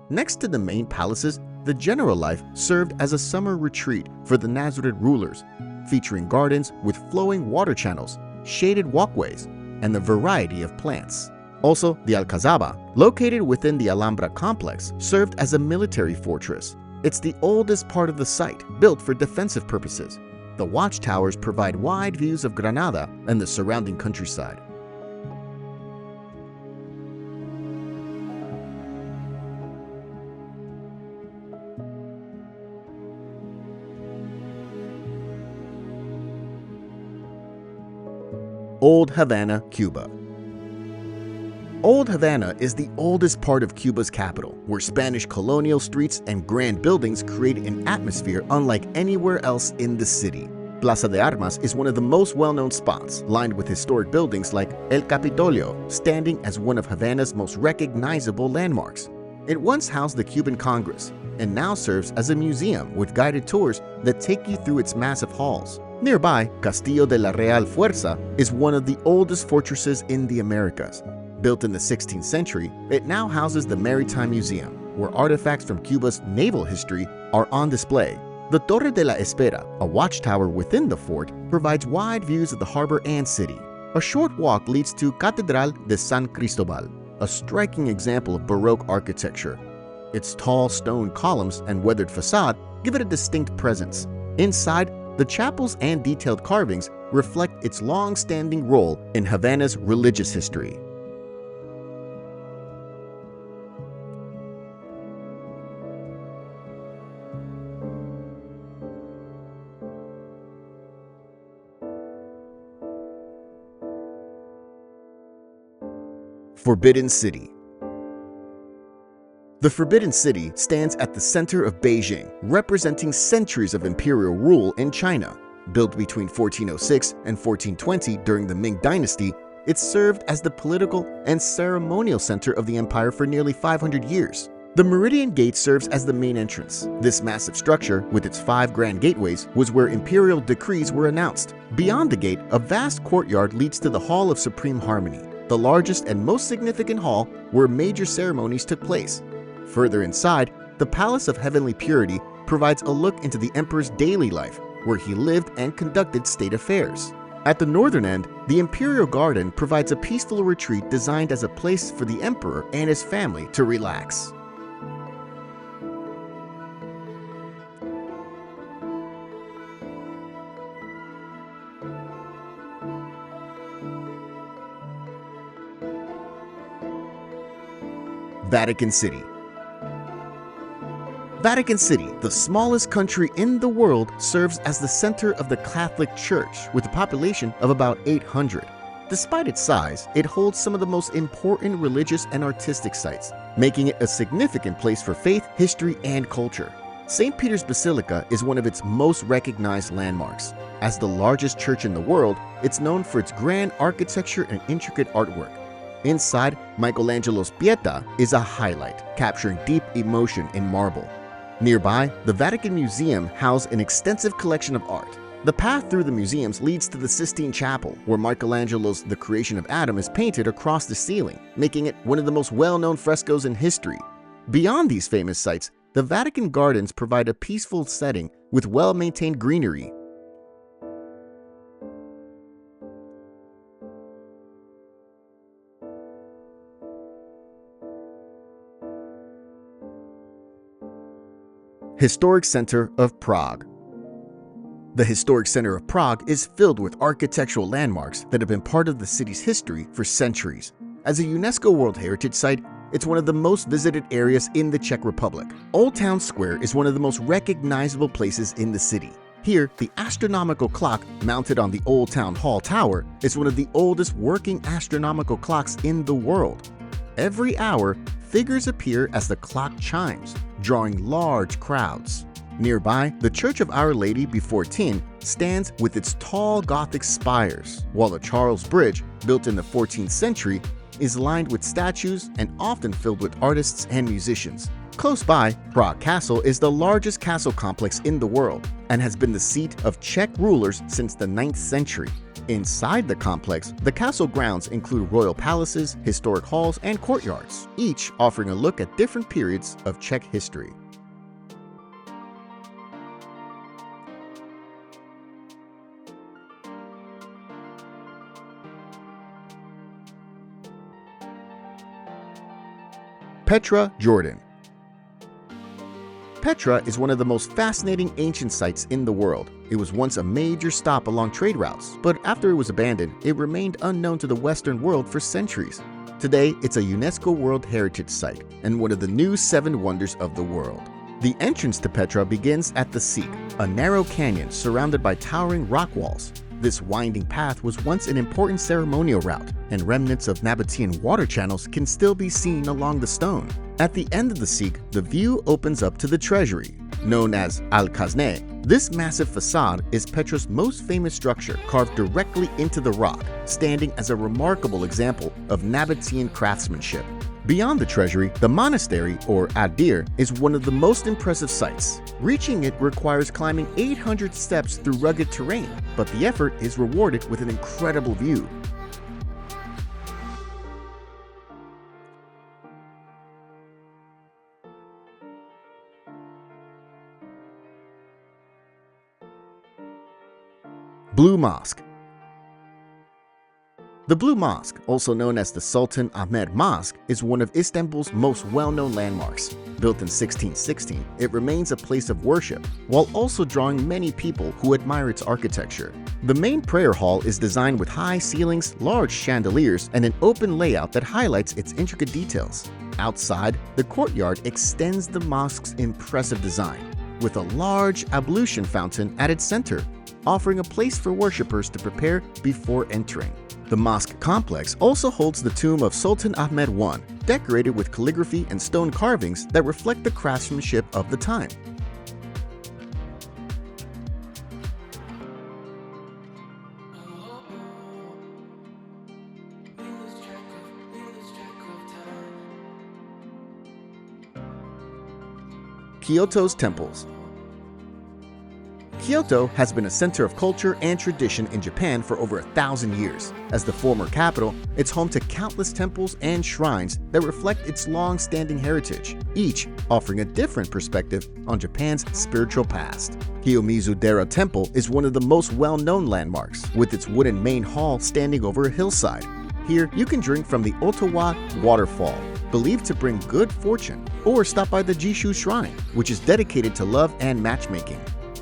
A: Next to the main palaces, the general life served as a summer retreat for the Nasrid rulers, featuring gardens with flowing water channels, shaded walkways, and a variety of plants. Also, the Alcazaba, located within the Alhambra complex, served as a military fortress. It's the oldest part of the site, built for defensive purposes. The watchtowers provide wide views of Granada and the surrounding countryside. Old Havana, Cuba. Old Havana is the oldest part of Cuba's capital, where Spanish colonial streets and grand buildings create an atmosphere unlike anywhere else in the city. Plaza de Armas is one of the most well-known spots, lined with historic buildings like El Capitolio, standing as one of Havana's most recognizable landmarks. It once housed the Cuban Congress, and now serves as a museum with guided tours that take you through its massive halls. Nearby, Castillo de la Real Fuerza is one of the oldest fortresses in the Americas. Built in the 16th century, it now houses the Maritime Museum, where artifacts from Cuba's naval history are on display. The Torre de la Espera, a watchtower within the fort, provides wide views of the harbor and city. A short walk leads to Catedral de San Cristobal, a striking example of Baroque architecture. Its tall stone columns and weathered facade give it a distinct presence. Inside, the chapels and detailed carvings reflect its long-standing role in Havana's religious history. Forbidden City. The Forbidden City stands at the center of Beijing, representing centuries of imperial rule in China. Built between 1406 and 1420 during the Ming Dynasty, it served as the political and ceremonial center of the empire for nearly 500 years. The Meridian Gate serves as the main entrance. This massive structure, with its 5 grand gateways, was where imperial decrees were announced. Beyond the gate, a vast courtyard leads to the Hall of Supreme Harmony, the largest and most significant hall where major ceremonies took place. Further inside, the Palace of Heavenly Purity provides a look into the emperor's daily life, where he lived and conducted state affairs. At the northern end, the Imperial Garden provides a peaceful retreat designed as a place for the emperor and his family to relax. Vatican City. Vatican City, the smallest country in the world, serves as the center of the Catholic Church with a population of about 800. Despite its size, it holds some of the most important religious and artistic sites, making it a significant place for faith, history, and culture. St. Peter's Basilica is one of its most recognized landmarks. As the largest church in the world, it's known for its grand architecture and intricate artwork. Inside, Michelangelo's Pieta is a highlight, capturing deep emotion in marble. Nearby, the Vatican Museum houses an extensive collection of art. The path through the museums leads to the Sistine Chapel, where Michelangelo's The Creation of Adam is painted across the ceiling, making it one of the most well-known frescoes in history. Beyond these famous sites, the Vatican Gardens provide a peaceful setting with well-maintained greenery. Historic Center of Prague. The Historic Center of Prague is filled with architectural landmarks that have been part of the city's history for centuries. As a UNESCO World Heritage Site, it's one of the most visited areas in the Czech Republic. Old Town Square is one of the most recognizable places in the city. Here, the astronomical clock mounted on the Old Town Hall Tower is one of the oldest working astronomical clocks in the world. Every hour, figures appear as the clock chimes, drawing large crowds. Nearby, the Church of Our Lady Before Tin stands with its tall Gothic spires, while the Charles Bridge, built in the 14th century, is lined with statues and often filled with artists and musicians. Close by, Prague Castle is the largest castle complex in the world and has been the seat of Czech rulers since the 9th century. Inside the complex, the castle grounds include royal palaces, historic halls, and courtyards, each offering a look at different periods of Czech history. Petra, Jordan. Petra is one of the most fascinating ancient sites in the world. It was once a major stop along trade routes, but after it was abandoned, it remained unknown to the Western world for centuries. Today, it's a UNESCO World Heritage Site and one of the new 7 wonders of the world. The entrance to Petra begins at the Seek, a narrow canyon surrounded by towering rock walls. This winding path was once an important ceremonial route, and remnants of Nabatean water channels can still be seen along the stone. At the end of the Seek, the view opens up to the treasury, known as Al-Kazne. This massive facade is Petra's most famous structure, carved directly into the rock, standing as a remarkable example of Nabatean craftsmanship. Beyond the treasury, the monastery, or Adir, is one of the most impressive sights. Reaching it requires climbing 800 steps through rugged terrain, but the effort is rewarded with an incredible view. Blue Mosque. The Blue Mosque, also known as the Sultan Ahmed Mosque, is one of Istanbul's most well-known landmarks. Built in 1616, it remains a place of worship, while also drawing many people who admire its architecture. The main prayer hall is designed with high ceilings, large chandeliers, and an open layout that highlights its intricate details. Outside, the courtyard extends the mosque's impressive design, with a large ablution fountain at its center, offering a place for worshippers to prepare before entering. The mosque complex also holds the tomb of Sultan Ahmed I, decorated with calligraphy and stone carvings that reflect the craftsmanship of the time. Kyoto's temples. Kyoto has been a center of culture and tradition in Japan for over 1,000 years. As the former capital, it's home to countless temples and shrines that reflect its long-standing heritage, each offering a different perspective on Japan's spiritual past. Kiyomizu-dera Temple is one of the most well-known landmarks, with its wooden main hall standing over a hillside. Here, you can drink from the Otowa waterfall, believed to bring good fortune, or stop by the Jishu Shrine, which is dedicated to love and matchmaking.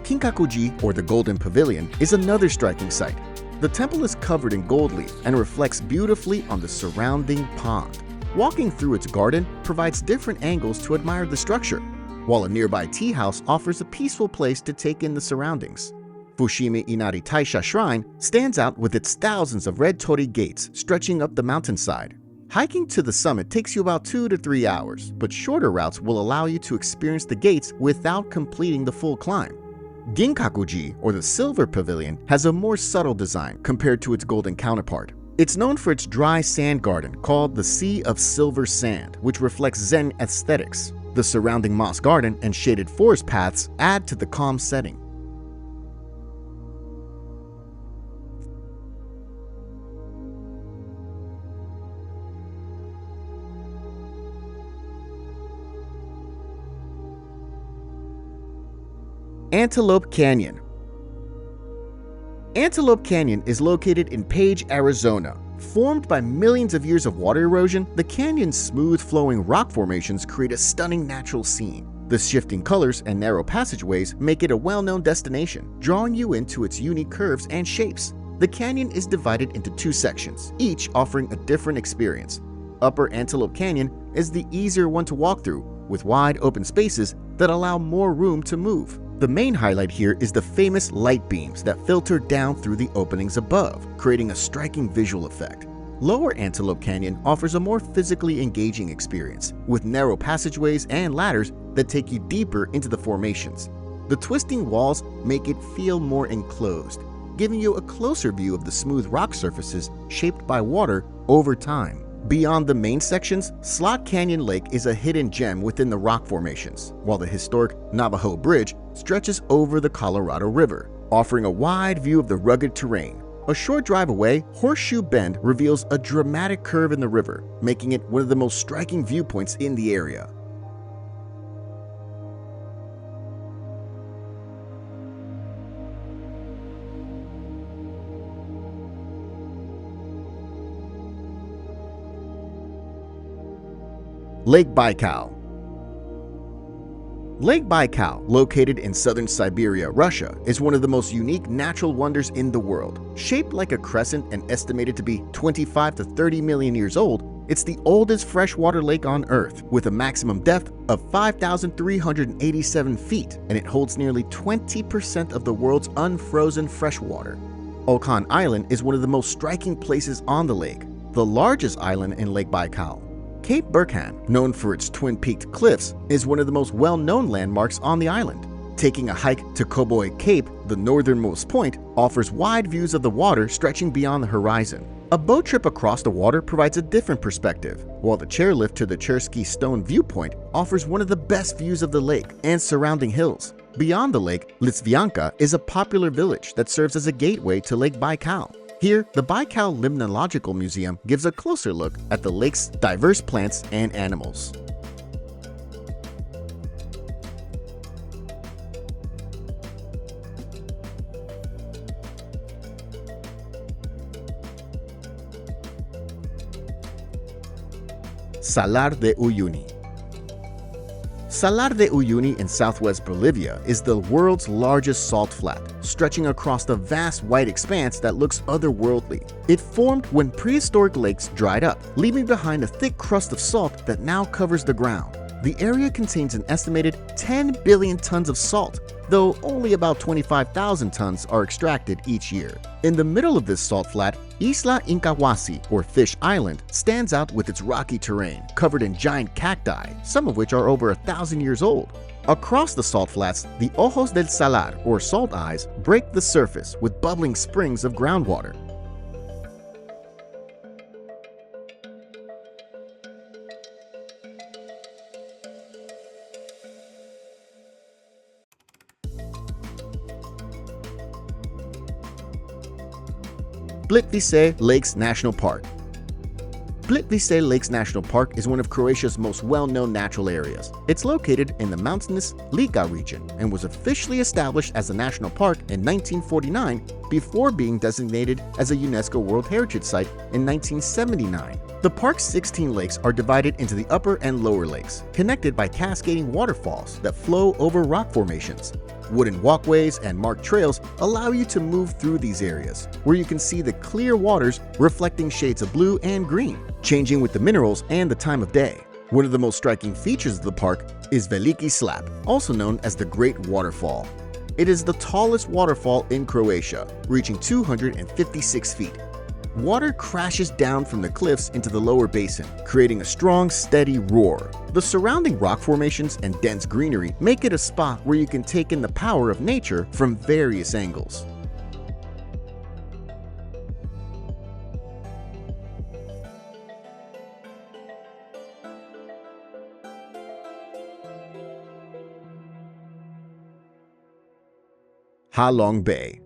A: Kinkakuji, or the Golden Pavilion, is another striking sight. The temple is covered in gold leaf and reflects beautifully on the surrounding pond. Walking through its garden provides different angles to admire the structure, while a nearby tea house offers a peaceful place to take in the surroundings. Fushimi Inari Taisha Shrine stands out with its thousands of red torii gates stretching up the mountainside. Hiking to the summit takes you about 2 to 3 hours, but shorter routes will allow you to experience the gates without completing the full climb. Ginkakuji, or the Silver Pavilion, has a more subtle design compared to its golden counterpart. It's known for its dry sand garden called the Sea of Silver Sand, which reflects Zen aesthetics. The surrounding moss garden and shaded forest paths add to the calm setting. Antelope Canyon. Antelope Canyon is located in Page, Arizona. Formed by millions of years of water erosion, the canyon's smooth flowing rock formations create a stunning natural scene. The shifting colors and narrow passageways make it a well-known destination, drawing you into its unique curves and shapes. The canyon is divided into two sections, each offering a different experience. Upper Antelope Canyon is the easier one to walk through, with wide open spaces that allow more room to move. The main highlight here is the famous light beams that filter down through the openings above, creating a striking visual effect. Lower Antelope Canyon offers a more physically engaging experience, with narrow passageways and ladders that take you deeper into the formations. The twisting walls make it feel more enclosed, giving you a closer view of the smooth rock surfaces shaped by water over time. Beyond the main sections, Slot Canyon Lake is a hidden gem within the rock formations, while the historic Navajo Bridge stretches over the Colorado River, offering a wide view of the rugged terrain. A short drive away, Horseshoe Bend reveals a dramatic curve in the river, making it one of the most striking viewpoints in the area. Lake Baikal. Lake Baikal, located in southern Siberia, Russia, is one of the most unique natural wonders in the world. Shaped like a crescent and estimated to be 25 to 30 million years old, it's the oldest freshwater lake on Earth, with a maximum depth of 5,387 feet, and it holds nearly 20% of the world's unfrozen freshwater. Olkhon Island is one of the most striking places on the lake, the largest island in Lake Baikal. Cape Burkhan, known for its twin-peaked cliffs, is one of the most well-known landmarks on the island. Taking a hike to Koboy Cape, the northernmost point, offers wide views of the water stretching beyond the horizon. A boat trip across the water provides a different perspective, while the chairlift to the Chersky Stone viewpoint offers one of the best views of the lake and surrounding hills. Beyond the lake, Litvyanka is a popular village that serves as a gateway to Lake Baikal. Here, the Baikal Limnological Museum gives a closer look at the lake's diverse plants and animals. Salar de Uyuni. Salar de Uyuni in southwest Bolivia is the world's largest salt flat, stretching across the vast white expanse that looks otherworldly. It formed when prehistoric lakes dried up, leaving behind a thick crust of salt that now covers the ground. The area contains an estimated 10 billion tons of salt, though only about 25,000 tons are extracted each year. In the middle of this salt flat, Isla Incahuasi, or Fish Island, stands out with its rocky terrain, covered in giant cacti, some of which are over 1,000 years old. Across the salt flats, the Ojos del Salar, or salt eyes, break the surface with bubbling springs of groundwater. Plitvice Lakes National Park. Plitvice Lakes National Park is one of Croatia's most well-known natural areas. It's located in the mountainous Lika region and was officially established as a national park in 1949 before being designated as a UNESCO World Heritage Site in 1979. The park's 16 lakes are divided into the upper and lower lakes, connected by cascading waterfalls that flow over rock formations. Wooden walkways and marked trails allow you to move through these areas, where you can see the clear waters reflecting shades of blue and green, changing with the minerals and the time of day. One of the most striking features of the park is Veliki Slap, also known as the Great Waterfall. It is the tallest waterfall in Croatia, reaching 256 feet. Water crashes down from the cliffs into the lower basin, creating a strong, steady roar. The surrounding rock formations and dense greenery make it a spot where you can take in the power of nature from various angles. Ha Long Bay.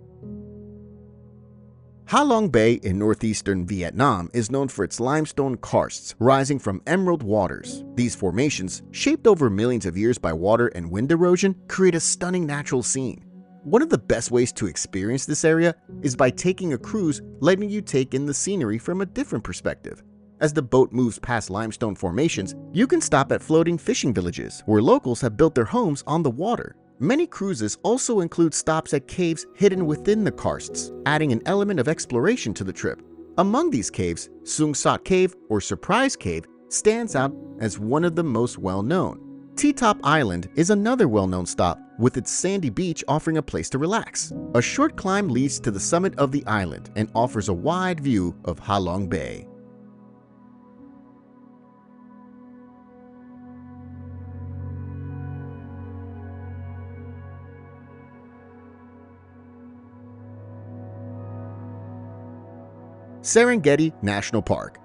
A: Ha Long Bay in northeastern Vietnam is known for its limestone karsts rising from emerald waters. These formations, shaped over millions of years by water and wind erosion, create a stunning natural scene. One of the best ways to experience this area is by taking a cruise letting you take in the scenery from a different perspective. As the boat moves past limestone formations, you can stop at floating fishing villages, where locals have built their homes on the water. Many cruises also include stops at caves hidden within the karsts, adding an element of exploration to the trip. Among these caves, Sung Sot Cave or Surprise Cave stands out as one of the most well-known. T-Top Island is another well-known stop, with its sandy beach offering a place to relax. A short climb leads to the summit of the island and offers a wide view of Halong Bay. Serengeti National Park.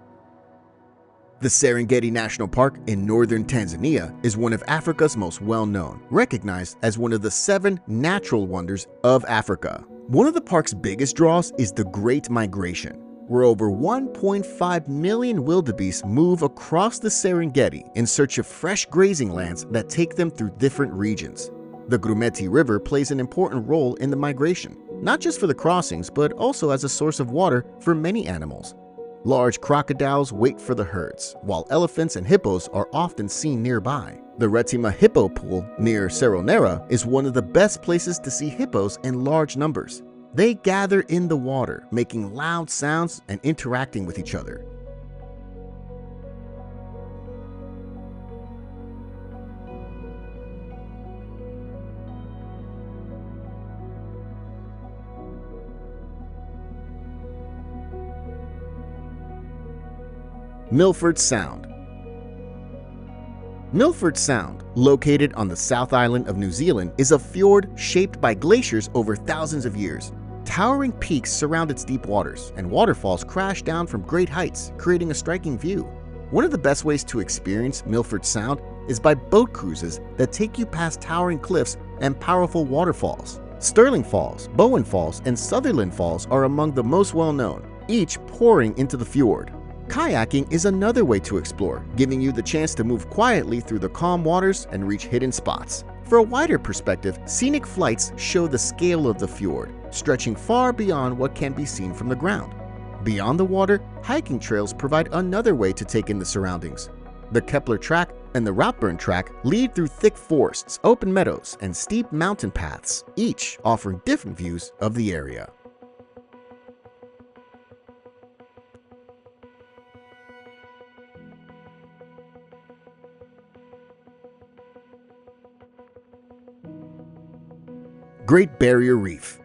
A: The Serengeti National Park in northern Tanzania is one of Africa's most well-known, recognized as one of the 7 natural wonders of Africa. One of the park's biggest draws is the Great Migration, where over 1.5 million wildebeest move across the Serengeti in search of fresh grazing lands that take them through different regions. The Grumeti River plays an important role in the migration, not just for the crossings, but also as a source of water for many animals. Large crocodiles wait for the herds, while elephants and hippos are often seen nearby. The Retima Hippo Pool near Seronera is one of the best places to see hippos in large numbers. They gather in the water, making loud sounds and interacting with each other. Milford Sound. Milford Sound, located on the South Island of New Zealand, is a fjord shaped by glaciers over thousands of years. Towering peaks surround its deep waters, and waterfalls crash down from great heights, creating a striking view. One of the best ways to experience Milford Sound is by boat cruises that take you past towering cliffs and powerful waterfalls. Stirling Falls, Bowen Falls, and Sutherland Falls are among the most well-known, each pouring into the fjord. Kayaking is another way to explore, giving you the chance to move quietly through the calm waters and reach hidden spots. For a wider perspective, scenic flights show the scale of the fjord, stretching far beyond what can be seen from the ground. Beyond the water, hiking trails provide another way to take in the surroundings. The Kepler Track and the Routeburn Track lead through thick forests, open meadows, and steep mountain paths, each offering different views of the area. Great Barrier Reef.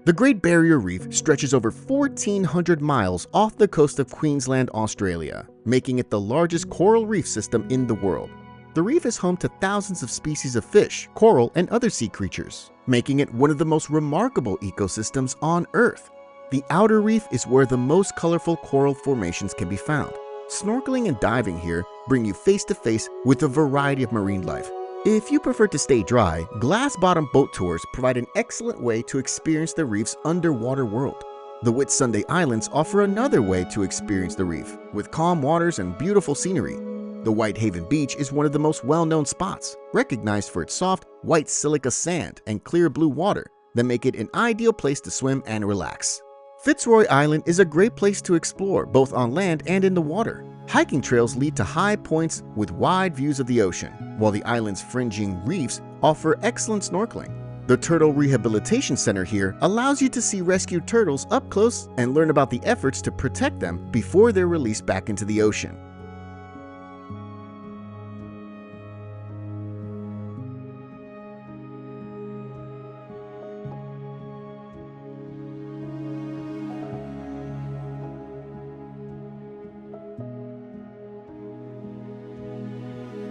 A: The Great Barrier Reef stretches over 1,400 miles off the coast of Queensland, Australia, making it the largest coral reef system in the world. The reef is home to thousands of species of fish, coral, and other sea creatures, making it one of the most remarkable ecosystems on Earth. The outer reef is where the most colorful coral formations can be found. Snorkeling and diving here bring you face to face with a variety of marine life. If you prefer to stay dry, glass-bottom boat tours provide an excellent way to experience the reef's underwater world. The Whitsunday Islands offer another way to experience the reef, with calm waters and beautiful scenery. The Whitehaven Beach is one of the most well-known spots, recognized for its soft, white silica sand and clear blue water that make it an ideal place to swim and relax. Fitzroy Island is a great place to explore both on land and in the water. Hiking trails lead to high points with wide views of the ocean, while the island's fringing reefs offer excellent snorkeling. The Turtle Rehabilitation Center here allows you to see rescued turtles up close and learn about the efforts to protect them before they're released back into the ocean.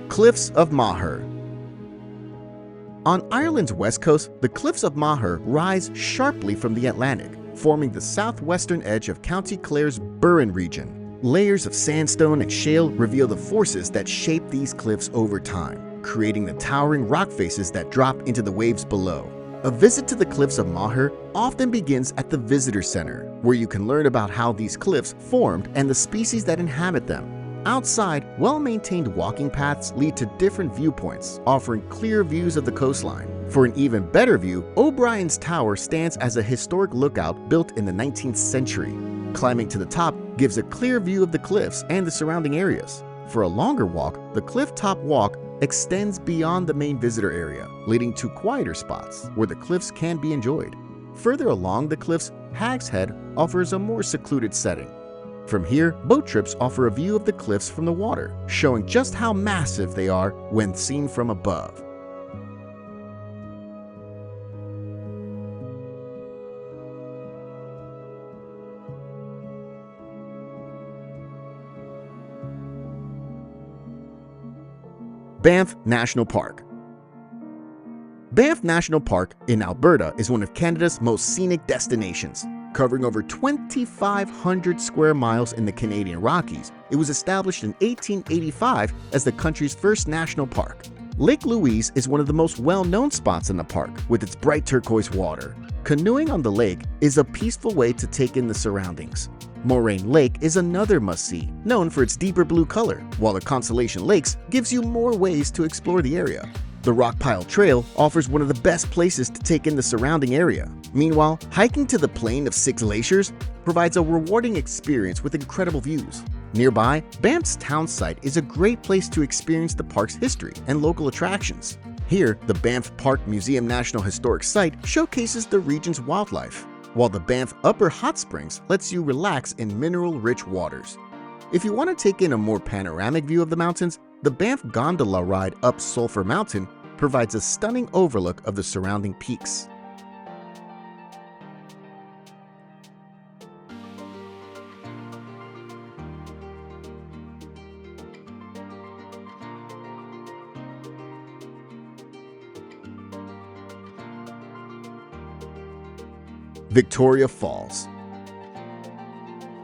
A: Cliffs of Moher. On Ireland's west coast, the Cliffs of Moher rise sharply from the Atlantic, forming the southwestern edge of County Clare's Burren region. Layers of sandstone and shale reveal the forces that shape these cliffs over time, creating the towering rock faces that drop into the waves below. A visit to the Cliffs of Moher often begins at the Visitor Center, where you can learn about how these cliffs formed and the species that inhabit them. Outside, well-maintained walking paths lead to different viewpoints, offering clear views of the coastline. For an even better view, O'Brien's Tower stands as a historic lookout built in the 19th century. Climbing to the top gives a clear view of the cliffs and the surrounding areas. For a longer walk, the cliff top walk extends beyond the main visitor area, leading to quieter spots where the cliffs can be enjoyed. Further along the cliffs, Hag's Head offers a more secluded setting. From here, boat trips offer a view of the cliffs from the water, showing just how massive they are when seen from above. Banff National Park. Banff National Park in Alberta is one of Canada's most scenic destinations. Covering over 2,500 square miles in the Canadian Rockies, it was established in 1885 as the country's first national park. Lake Louise is one of the most well-known spots in the park, with its bright turquoise water. Canoeing on the lake is a peaceful way to take in the surroundings. Moraine Lake is another must-see, known for its deeper blue color, while the Constellation Lakes gives you more ways to explore the area. The Rockpile Trail offers one of the best places to take in the surrounding area. Meanwhile, hiking to the Plain of Six Glaciers provides a rewarding experience with incredible views. Nearby, Banff's town site is a great place to experience the park's history and local attractions. Here, the Banff Park Museum National Historic Site showcases the region's wildlife, while the Banff Upper Hot Springs lets you relax in mineral-rich waters. If you want to take in a more panoramic view of the mountains, the Banff Gondola ride up Sulphur Mountain provides a stunning overlook of the surrounding peaks. Victoria Falls.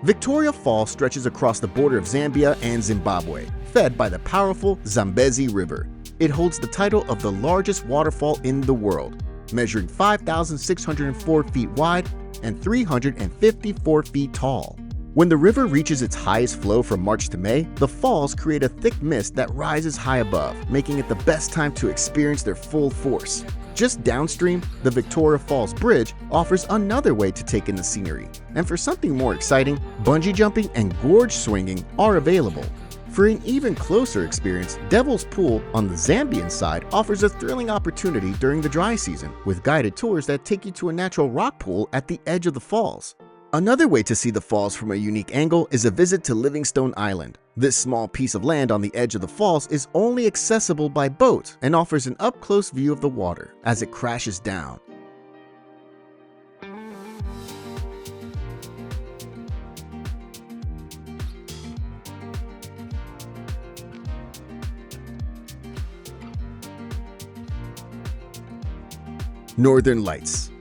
A: Victoria Falls stretches across the border of Zambia and Zimbabwe, fed by the powerful Zambezi River. It holds the title of the largest waterfall in the world, measuring 5,604 feet wide and 354 feet tall. When the river reaches its highest flow from March to May, the falls create a thick mist that rises high above, making it the best time to experience their full force. Just downstream, the Victoria Falls Bridge offers another way to take in the scenery. And for something more exciting, bungee jumping and gorge swinging are available. For an even closer experience, Devil's Pool on the Zambian side offers a thrilling opportunity during the dry season, with guided tours that take you to a natural rock pool at the edge of the falls. Another way to see the falls from a unique angle is a visit to Livingstone Island. This small piece of land on the edge of the falls is only accessible by boat and offers an up-close view of the water as it crashes down. Northern Lights.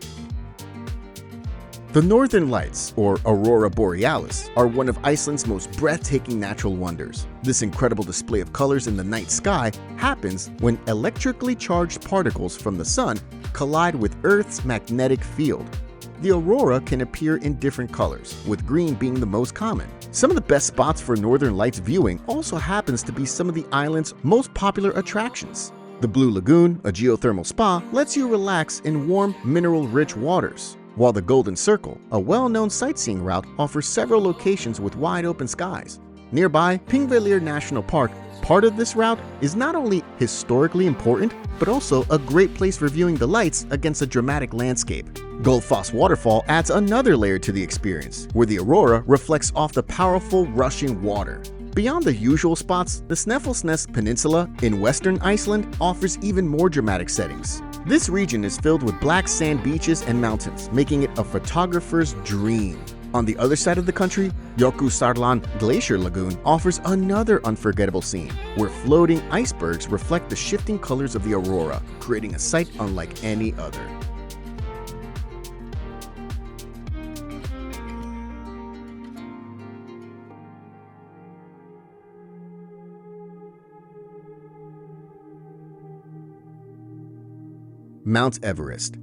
A: The Northern Lights, or Aurora Borealis, are one of Iceland's most breathtaking natural wonders. This incredible display of colors in the night sky happens when electrically charged particles from the sun collide with Earth's magnetic field. The aurora can appear in different colors, with green being the most common. Some of the best spots for Northern Lights viewing also happens to be some of the island's most popular attractions. The Blue Lagoon, a geothermal spa, lets you relax in warm, mineral-rich waters, while the Golden Circle, a well-known sightseeing route, offers several locations with wide-open skies. Nearby, Pingvellir National Park, part of this route, is not only historically important, but also a great place for viewing the lights against a dramatic landscape. Gullfoss Waterfall adds another layer to the experience, where the aurora reflects off the powerful, rushing water. Beyond the usual spots, the Snæfellsnes Peninsula in western Iceland offers even more dramatic settings. This region is filled with black sand beaches and mountains, making it a photographer's dream. On the other side of the country, Jökulsárlón Glacier Lagoon offers another unforgettable scene, where floating icebergs reflect the shifting colors of the aurora, creating a sight unlike any other. Mount Everest.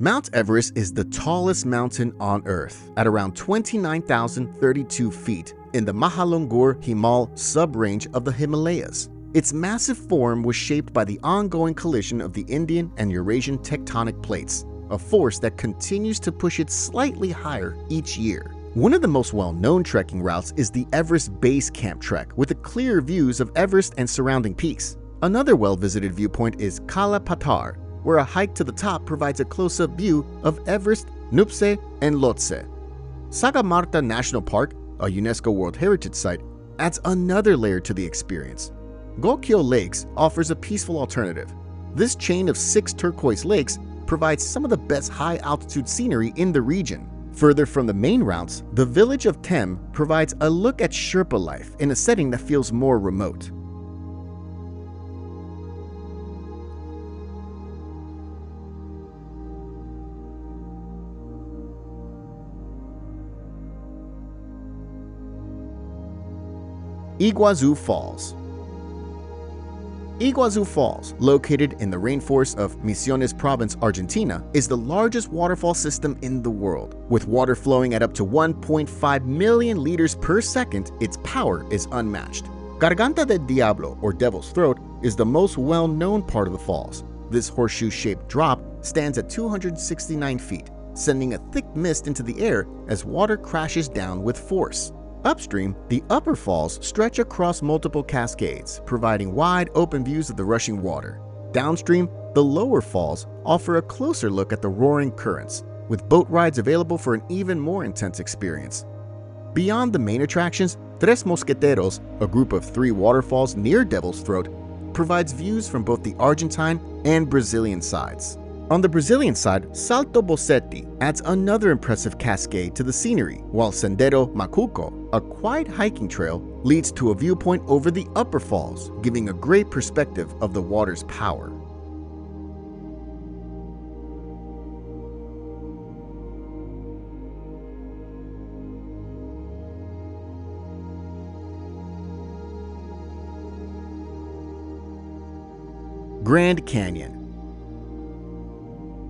A: Mount Everest is the tallest mountain on Earth at around 29,032 feet in the Mahalungur Himal sub-range of the Himalayas. Its massive form was shaped by the ongoing collision of the Indian and Eurasian tectonic plates, a force that continues to push it slightly higher each year. One of the most well-known trekking routes is the Everest Base Camp Trek with clear views of Everest and surrounding peaks. Another well-visited viewpoint is Kala Patar, where a hike to the top provides a close-up view of Everest, Nuptse, and Lhotse. Sagamarta National Park, a UNESCO World Heritage Site, adds another layer to the experience. Gokyo Lakes offers a peaceful alternative. This chain of 6 turquoise lakes provides some of the best high-altitude scenery in the region. Further from the main routes, the village of Tem provides a look at Sherpa life in a setting that feels more remote. Iguazu Falls. Iguazu Falls, located in the rainforest of Misiones Province, Argentina, is the largest waterfall system in the world. With water flowing at up to 1.5 million liters per second, its power is unmatched. Garganta del Diablo, or Devil's Throat, is the most well-known part of the falls. This horseshoe-shaped drop stands at 269 feet, sending a thick mist into the air as water crashes down with force. Upstream, the upper falls stretch across multiple cascades, providing wide open views of the rushing water. Downstream, the lower falls offer a closer look at the roaring currents, with boat rides available for an even more intense experience. Beyond the main attractions, Tres Mosqueteros, a group of 3 waterfalls near Devil's Throat, provides views from both the Argentine and Brazilian sides. On the Brazilian side, Salto Bossetti adds another impressive cascade to the scenery, while Sendero Macuco, a quiet hiking trail, leads to a viewpoint over the upper falls, giving a great perspective of the water's power. Grand Canyon.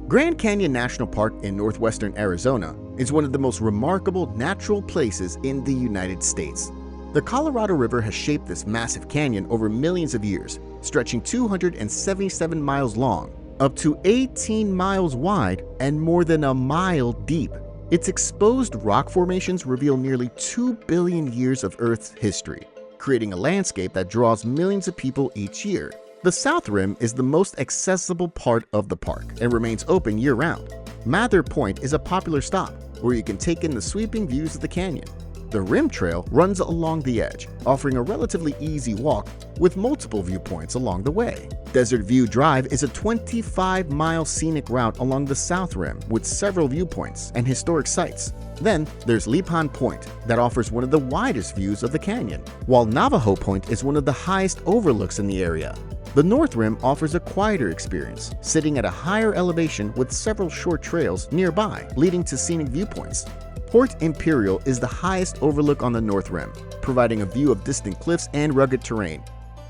A: Grand Canyon National Park in northwestern Arizona is one of the most remarkable natural places in the United States. The Colorado River has shaped this massive canyon over millions of years, stretching 277 miles long, up to 18 miles wide, and more than a mile deep. Its exposed rock formations reveal nearly 2 billion years of Earth's history, creating a landscape that draws millions of people each year. The South Rim is the most accessible part of the park and remains open year-round. Mather Point is a popular stop where you can take in the sweeping views of the canyon. The Rim Trail runs along the edge, offering a relatively easy walk with multiple viewpoints along the way. Desert View Drive is a 25-mile scenic route along the South Rim with several viewpoints and historic sites. Then there's Lipan Point that offers one of the widest views of the canyon, while Navajo Point is one of the highest overlooks in the area. The North Rim offers a quieter experience, sitting at a higher elevation with several short trails nearby, leading to scenic viewpoints. Port Imperial is the highest overlook on the North Rim, providing a view of distant cliffs and rugged terrain.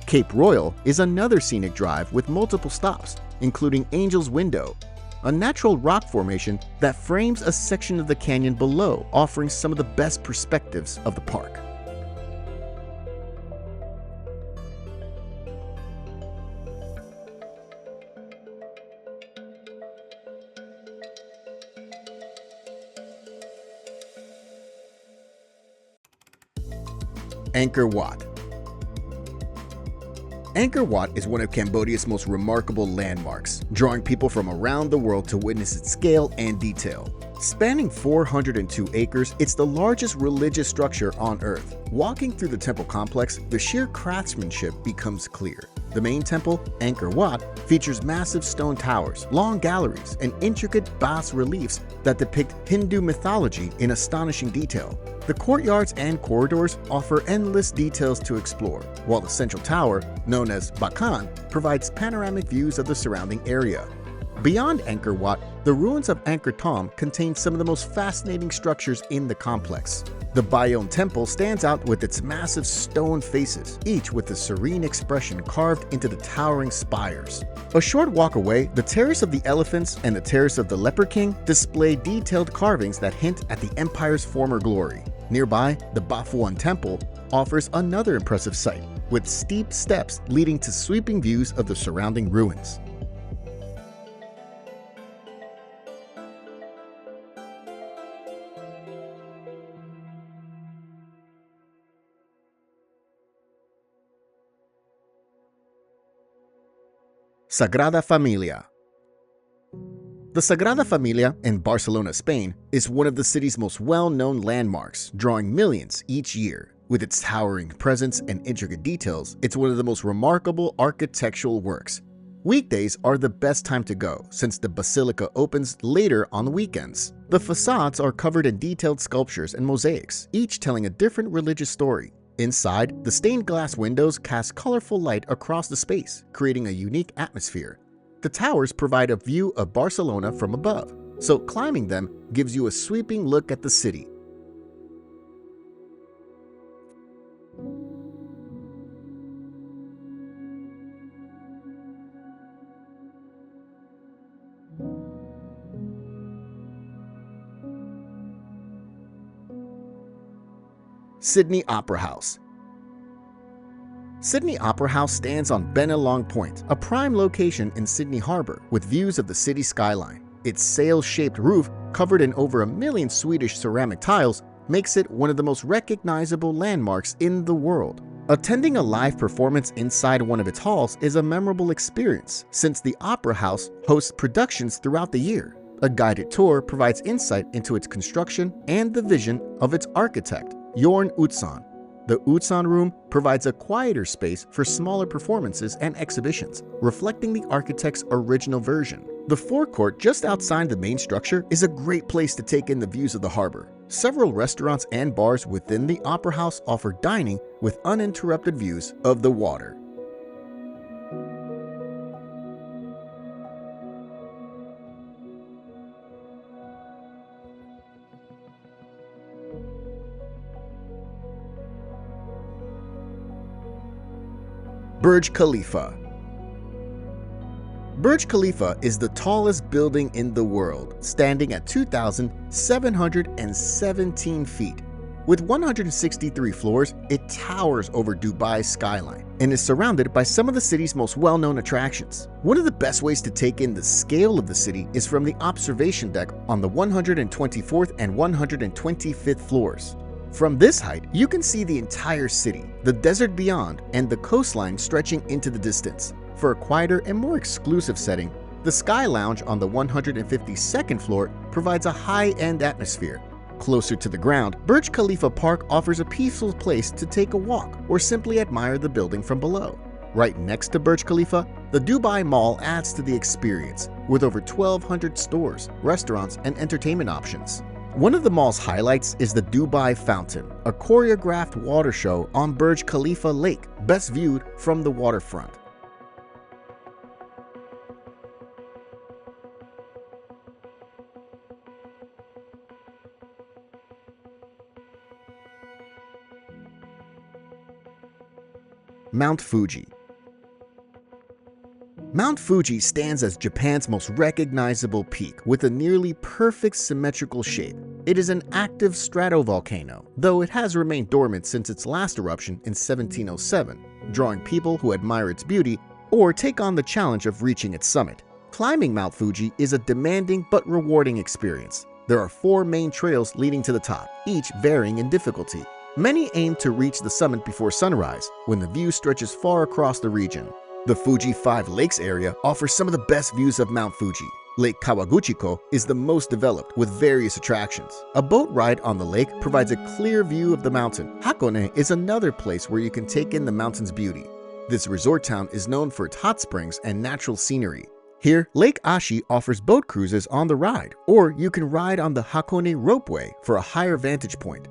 A: Cape Royal is another scenic drive with multiple stops, including Angel's Window, a natural rock formation that frames a section of the canyon below, offering some of the best perspectives of the park. Angkor Wat. Angkor Wat is one of Cambodia's most remarkable landmarks, drawing people from around the world to witness its scale and detail. Spanning 402 acres, it's the largest religious structure on Earth. Walking through the temple complex, the sheer craftsmanship becomes clear. The main temple, Angkor Wat, features massive stone towers, long galleries, and intricate bas-reliefs that depict Hindu mythology in astonishing detail. The courtyards and corridors offer endless details to explore, while the central tower, known as Bakan, provides panoramic views of the surrounding area. Beyond Angkor Wat, the ruins of Angkor Thom contain some of the most fascinating structures in the complex. The Bayon Temple stands out with its massive stone faces, each with a serene expression carved into the towering spires. A short walk away, the Terrace of the Elephants and the Terrace of the Leper King display detailed carvings that hint at the empire's former glory. Nearby, the Bafuan Temple offers another impressive sight, with steep steps leading to sweeping views of the surrounding ruins. Sagrada Familia. The Sagrada Familia in Barcelona, Spain, is one of the city's most well-known landmarks, drawing millions each year. With its towering presence and intricate details, it's one of the most remarkable architectural works. Weekdays are the best time to go, since the basilica opens later on the weekends. The facades are covered in detailed sculptures and mosaics, each telling a different religious story. Inside, the stained glass windows cast colorful light across the space, creating a unique atmosphere. The towers provide a view of Barcelona from above, so climbing them gives you a sweeping look at the city. Sydney Opera House. Sydney Opera House stands on Bennelong Point, a prime location in Sydney Harbour with views of the city skyline. Its sail-shaped roof, covered in over 1 million Swedish ceramic tiles, makes it one of the most recognizable landmarks in the world. Attending a live performance inside one of its halls is a memorable experience, since the Opera House hosts productions throughout the year. A guided tour provides insight into its construction and the vision of its architect, Jorn Utzon. The Utzon Room provides a quieter space for smaller performances and exhibitions, reflecting the architect's original version. The forecourt just outside the main structure is a great place to take in the views of the harbor. Several restaurants and bars within the Opera House offer dining with uninterrupted views of the water. Burj Khalifa. Burj Khalifa is the tallest building in the world, standing at 2,717 feet. With 163 floors, it towers over Dubai's skyline and is surrounded by some of the city's most well-known attractions. One of the best ways to take in the scale of the city is from the observation deck on the 124th and 125th floors. From this height, you can see the entire city, the desert beyond, and the coastline stretching into the distance. For a quieter and more exclusive setting, the Sky Lounge on the 152nd floor provides a high-end atmosphere. Closer to the ground, Burj Khalifa Park offers a peaceful place to take a walk or simply admire the building from below. Right next to Burj Khalifa, the Dubai Mall adds to the experience, with over 1,200 stores, restaurants, and entertainment options. One of the mall's highlights is the Dubai Fountain, a choreographed water show on Burj Khalifa Lake, best viewed from the waterfront. Mount Fuji. Mount Fuji stands as Japan's most recognizable peak with a nearly perfect symmetrical shape. It is an active stratovolcano, though it has remained dormant since its last eruption in 1707, drawing people who admire its beauty or take on the challenge of reaching its summit. Climbing Mount Fuji is a demanding but rewarding experience. There are 4 main trails leading to the top, each varying in difficulty. Many aim to reach the summit before sunrise, when the view stretches far across the region. The Fuji 5 Lakes area offers some of the best views of Mount Fuji. Lake Kawaguchiko is the most developed, with various attractions. A boat ride on the lake provides a clear view of the mountain. Hakone is another place where you can take in the mountain's beauty. This resort town is known for its hot springs and natural scenery. Here, Lake Ashi offers boat cruises on the ride, or you can ride on the Hakone ropeway for a higher vantage point.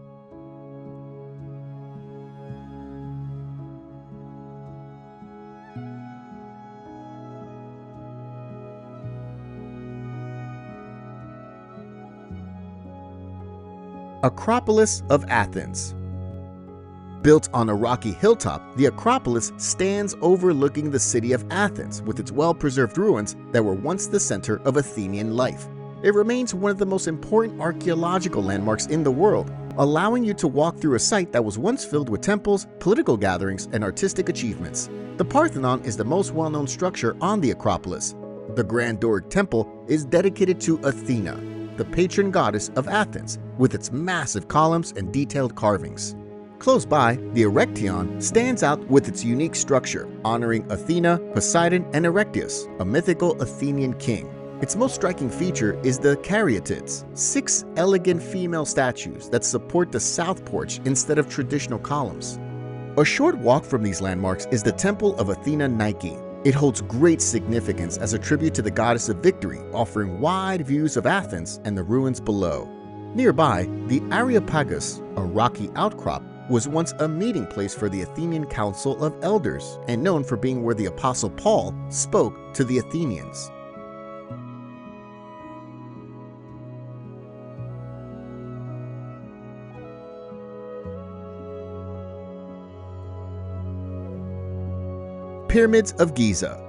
A: Acropolis of Athens. Built on a rocky hilltop, the Acropolis stands overlooking the city of Athens with its well-preserved ruins that were once the center of Athenian life. It remains one of the most important archaeological landmarks in the world, allowing you to walk through a site that was once filled with temples, political gatherings, and artistic achievements. The Parthenon is the most well-known structure on the Acropolis. The Grand Doric Temple is dedicated to Athena, the patron goddess of Athens, with its massive columns and detailed carvings. Close by, the Erechtheion stands out with its unique structure, honoring Athena, Poseidon, and Erechtheus, a mythical Athenian king. Its most striking feature is the caryatids, 6 elegant female statues that support the south porch instead of traditional columns. A short walk from these landmarks is the Temple of Athena Nike. It holds great significance as a tribute to the goddess of victory, offering wide views of Athens and the ruins below. Nearby, the Areopagus, a rocky outcrop, was once a meeting place for the Athenian Council of Elders and known for being where the Apostle Paul spoke to the Athenians. Pyramids of Giza.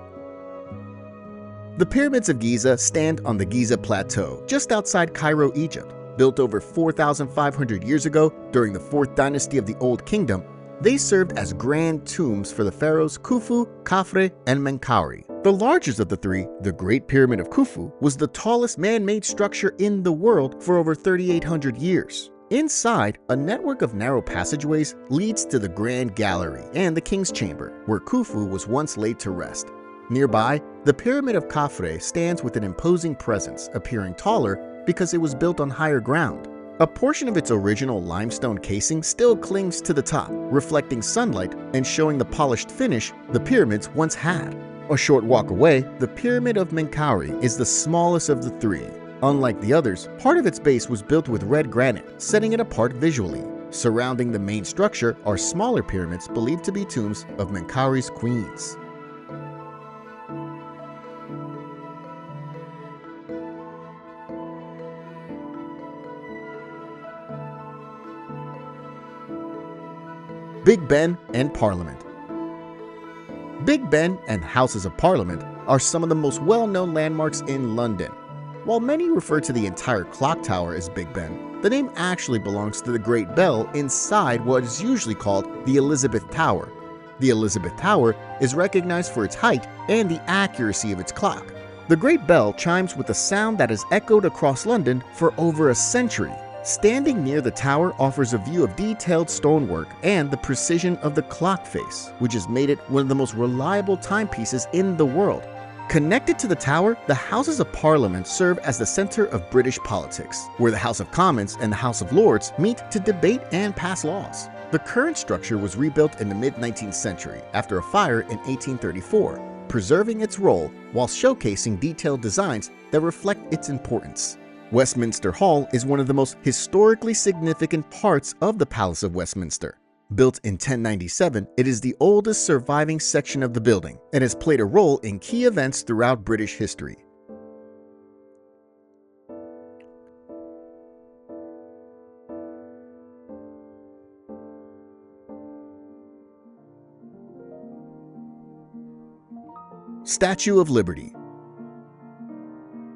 A: The Pyramids of Giza stand on the Giza Plateau, just outside Cairo, Egypt. Built over 4,500 years ago during the 4th dynasty of the Old Kingdom, they served as grand tombs for the pharaohs Khufu, Khafre, and Menkaure. The largest of the three, the Great Pyramid of Khufu, was the tallest man-made structure in the world for over 3,800 years. Inside, a network of narrow passageways leads to the Grand Gallery and the King's Chamber, where Khufu was once laid to rest. Nearby, the Pyramid of Khafre stands with an imposing presence, appearing taller because it was built on higher ground. A portion of its original limestone casing still clings to the top, reflecting sunlight and showing the polished finish the pyramids once had. A short walk away, the Pyramid of Menkaure is the smallest of the three. Unlike the others, part of its base was built with red granite, setting it apart visually. Surrounding the main structure are smaller pyramids believed to be tombs of Menkaure's queens. Big Ben and Parliament. Big Ben and Houses of Parliament are some of the most well-known landmarks in London. While many refer to the entire clock tower as Big Ben, the name actually belongs to the Great Bell inside what is usually called the Elizabeth Tower. The Elizabeth Tower is recognized for its height and the accuracy of its clock. The Great Bell chimes with a sound that has echoed across London for over a century. Standing near the tower offers a view of detailed stonework and the precision of the clock face, which has made it one of the most reliable timepieces in the world. Connected to the tower, the Houses of Parliament serve as the center of British politics, where the House of Commons and the House of Lords meet to debate and pass laws. The current structure was rebuilt in the mid-19th century after a fire in 1834, preserving its role while showcasing detailed designs that reflect its importance. Westminster Hall is one of the most historically significant parts of the Palace of Westminster. Built in 1097, it is the oldest surviving section of the building and has played a role in key events throughout British history. Statue of Liberty.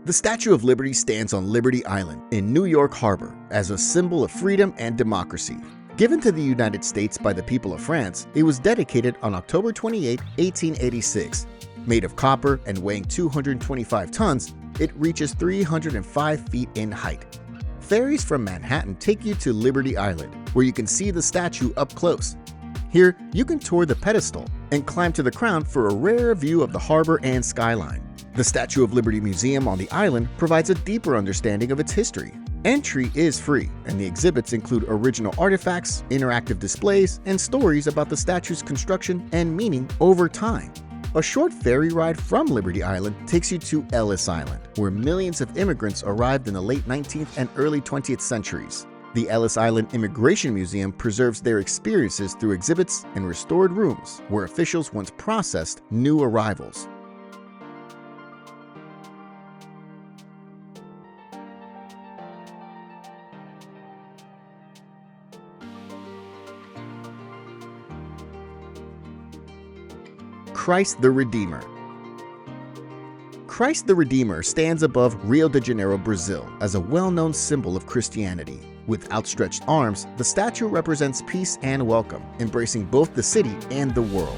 A: The Statue of Liberty stands on Liberty Island in New York Harbor as a symbol of freedom and democracy. Given to the United States by the people of France, it was dedicated on October 28, 1886. Made of copper and weighing 225 tons, it reaches 305 feet in height. Ferries from Manhattan take you to Liberty Island, where you can see the statue up close. Here, you can tour the pedestal and climb to the crown for a rare view of the harbor and skyline. The Statue of Liberty Museum on the island provides a deeper understanding of its history. Entry is free, and the exhibits include original artifacts, interactive displays, and stories about the statue's construction and meaning over time. A short ferry ride from Liberty Island takes you to Ellis Island, where millions of immigrants arrived in the late 19th and early 20th centuries. The Ellis Island Immigration Museum preserves their experiences through exhibits and restored rooms where officials once processed new arrivals. Christ the Redeemer. Christ the Redeemer stands above Rio de Janeiro, Brazil, as a well-known symbol of Christianity. With outstretched arms, the statue represents peace and welcome, embracing both the city and the world.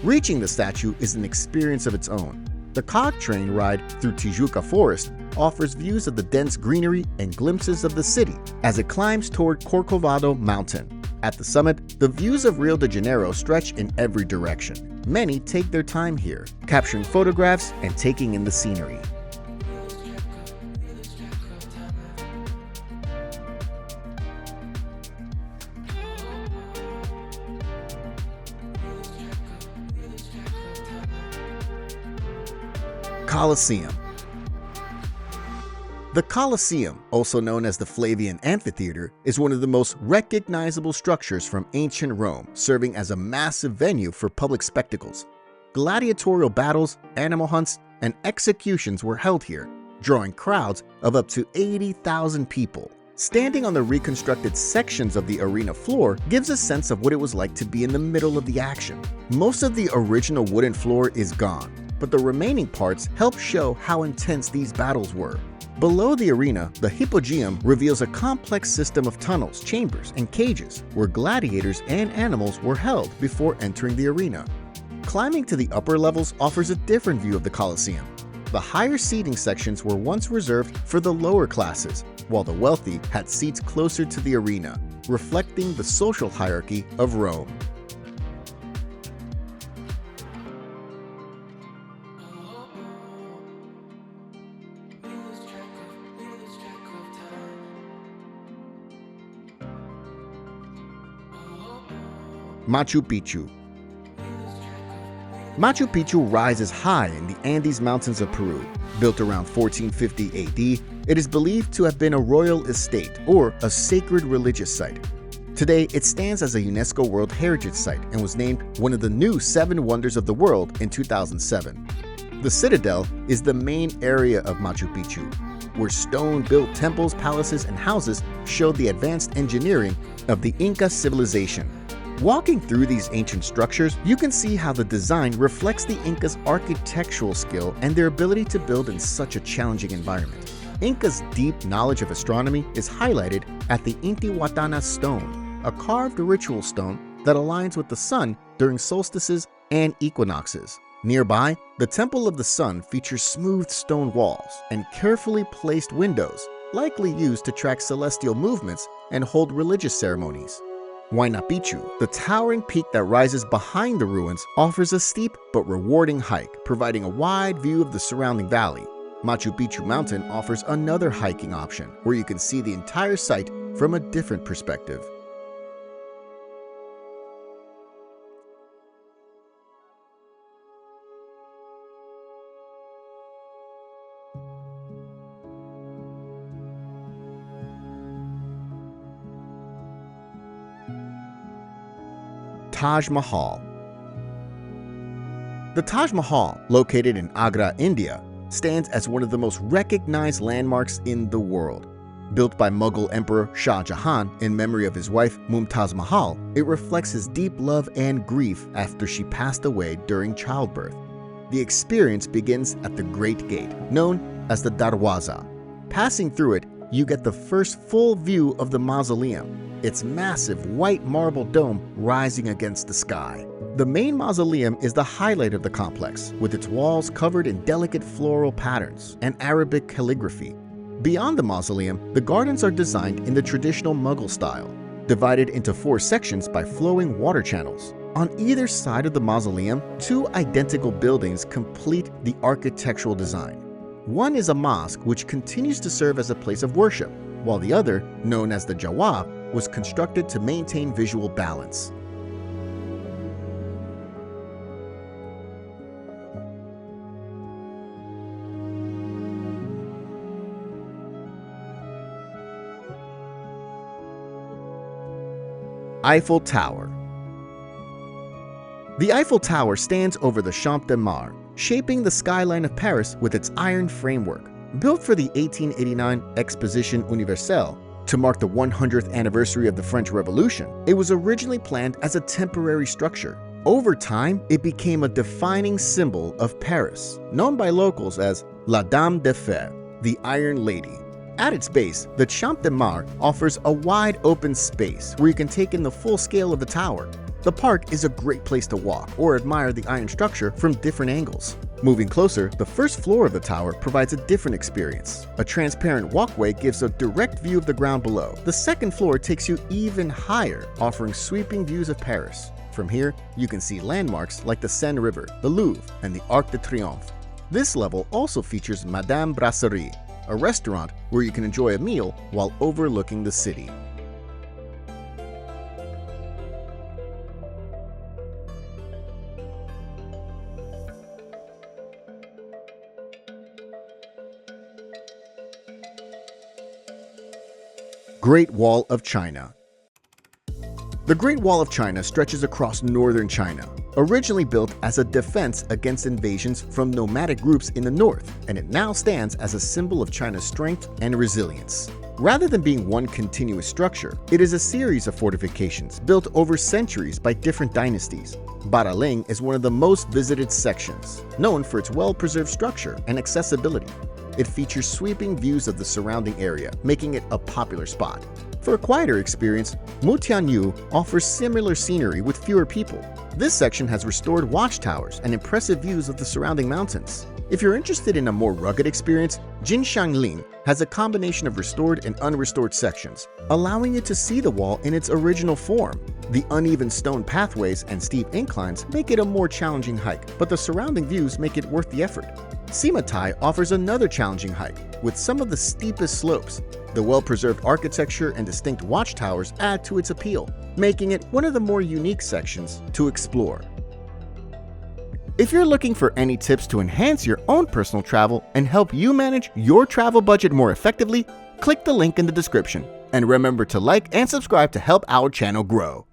A: Reaching the statue is an experience of its own. The cog train ride through Tijuca Forest offers views of the dense greenery and glimpses of the city as it climbs toward Corcovado Mountain. At the summit, the views of Rio de Janeiro stretch in every direction. Many take their time here, capturing photographs and taking in the scenery. Colosseum. The Colosseum, also known as the Flavian Amphitheater, is one of the most recognizable structures from ancient Rome, serving as a massive venue for public spectacles. Gladiatorial battles, animal hunts, and executions were held here, drawing crowds of up to 80,000 people. Standing on the reconstructed sections of the arena floor gives a sense of what it was like to be in the middle of the action. Most of the original wooden floor is gone, but the remaining parts help show how intense these battles were. Below the arena, the Hypogeum reveals a complex system of tunnels, chambers, and cages where gladiators and animals were held before entering the arena. Climbing to the upper levels offers a different view of the Colosseum. The higher seating sections were once reserved for the lower classes, while the wealthy had seats closer to the arena, reflecting the social hierarchy of Rome. Machu Picchu. Machu Picchu rises high in the Andes Mountains of Peru. Built around 1450 AD, it is believed to have been a royal estate or a sacred religious site. Today, it stands as a UNESCO World Heritage Site and was named one of the new 7 Wonders of the World in 2007. The citadel is the main area of Machu Picchu, where stone-built temples, palaces, and houses show the advanced engineering of the Inca civilization. Walking through these ancient structures, you can see how the design reflects the Incas' architectural skill and their ability to build in such a challenging environment. Incas' deep knowledge of astronomy is highlighted at the Intihuatana stone, a carved ritual stone that aligns with the sun during solstices and equinoxes. Nearby, the Temple of the Sun features smooth stone walls and carefully placed windows, likely used to track celestial movements and hold religious ceremonies. Huayna Picchu, the towering peak that rises behind the ruins, offers a steep but rewarding hike, providing a wide view of the surrounding valley. Machu Picchu Mountain offers another hiking option, where you can see the entire site from a different perspective. Taj Mahal. The Taj Mahal, located in Agra, India, stands as one of the most recognized landmarks in the world. Built by Mughal Emperor Shah Jahan in memory of his wife Mumtaz Mahal, it reflects his deep love and grief after she passed away during childbirth. The experience begins at the Great Gate, known as the Darwaza. Passing through it, you get the first full view of the mausoleum, its massive white marble dome rising against the sky. The main mausoleum is the highlight of the complex, with its walls covered in delicate floral patterns and Arabic calligraphy. Beyond the mausoleum, the gardens are designed in the traditional Mughal style, divided into 4 sections by flowing water channels. On either side of the mausoleum, 2 identical buildings complete the architectural design. One is a mosque which continues to serve as a place of worship, while the other, known as the Jawab, was constructed to maintain visual balance. Eiffel Tower. The Eiffel Tower stands over the Champ de Mars, shaping the skyline of Paris with its iron framework. Built for the 1889 Exposition Universelle to mark the 100th anniversary of the French Revolution, it was originally planned as a temporary structure. Over time, it became a defining symbol of Paris, known by locals as La Dame de Fer, the Iron Lady. At its base, the Champ de Mars offers a wide open space where you can take in the full scale of the tower. The park is a great place to walk or admire the iron structure from different angles. Moving closer, the first floor of the tower provides a different experience. A transparent walkway gives a direct view of the ground below. The second floor takes you even higher, offering sweeping views of Paris. From here, you can see landmarks like the Seine River, the Louvre, and the Arc de Triomphe. This level also features Madame Brasserie, a restaurant where you can enjoy a meal while overlooking the city. Great Wall of China. The Great Wall of China stretches across northern China. Originally built as a defense against invasions from nomadic groups in the north, and it now stands as a symbol of China's strength and resilience. Rather than being one continuous structure, it is a series of fortifications built over centuries by different dynasties. Badaling is one of the most visited sections, known for its well-preserved structure and accessibility. It features sweeping views of the surrounding area, making it a popular spot. For a quieter experience, Mutianyu offers similar scenery with fewer people. This section has restored watchtowers and impressive views of the surrounding mountains. If you're interested in a more rugged experience, Jinshanling has a combination of restored and unrestored sections, allowing you to see the wall in its original form. The uneven stone pathways and steep inclines make it a more challenging hike, but the surrounding views make it worth the effort. Sima Tai offers another challenging hike, with some of the steepest slopes. The well-preserved architecture and distinct watchtowers add to its appeal, making it one of the more unique sections to explore. If you're looking for any tips to enhance your own personal travel and help you manage your travel budget more effectively, click the link in the description. And remember to like and subscribe to help our channel grow.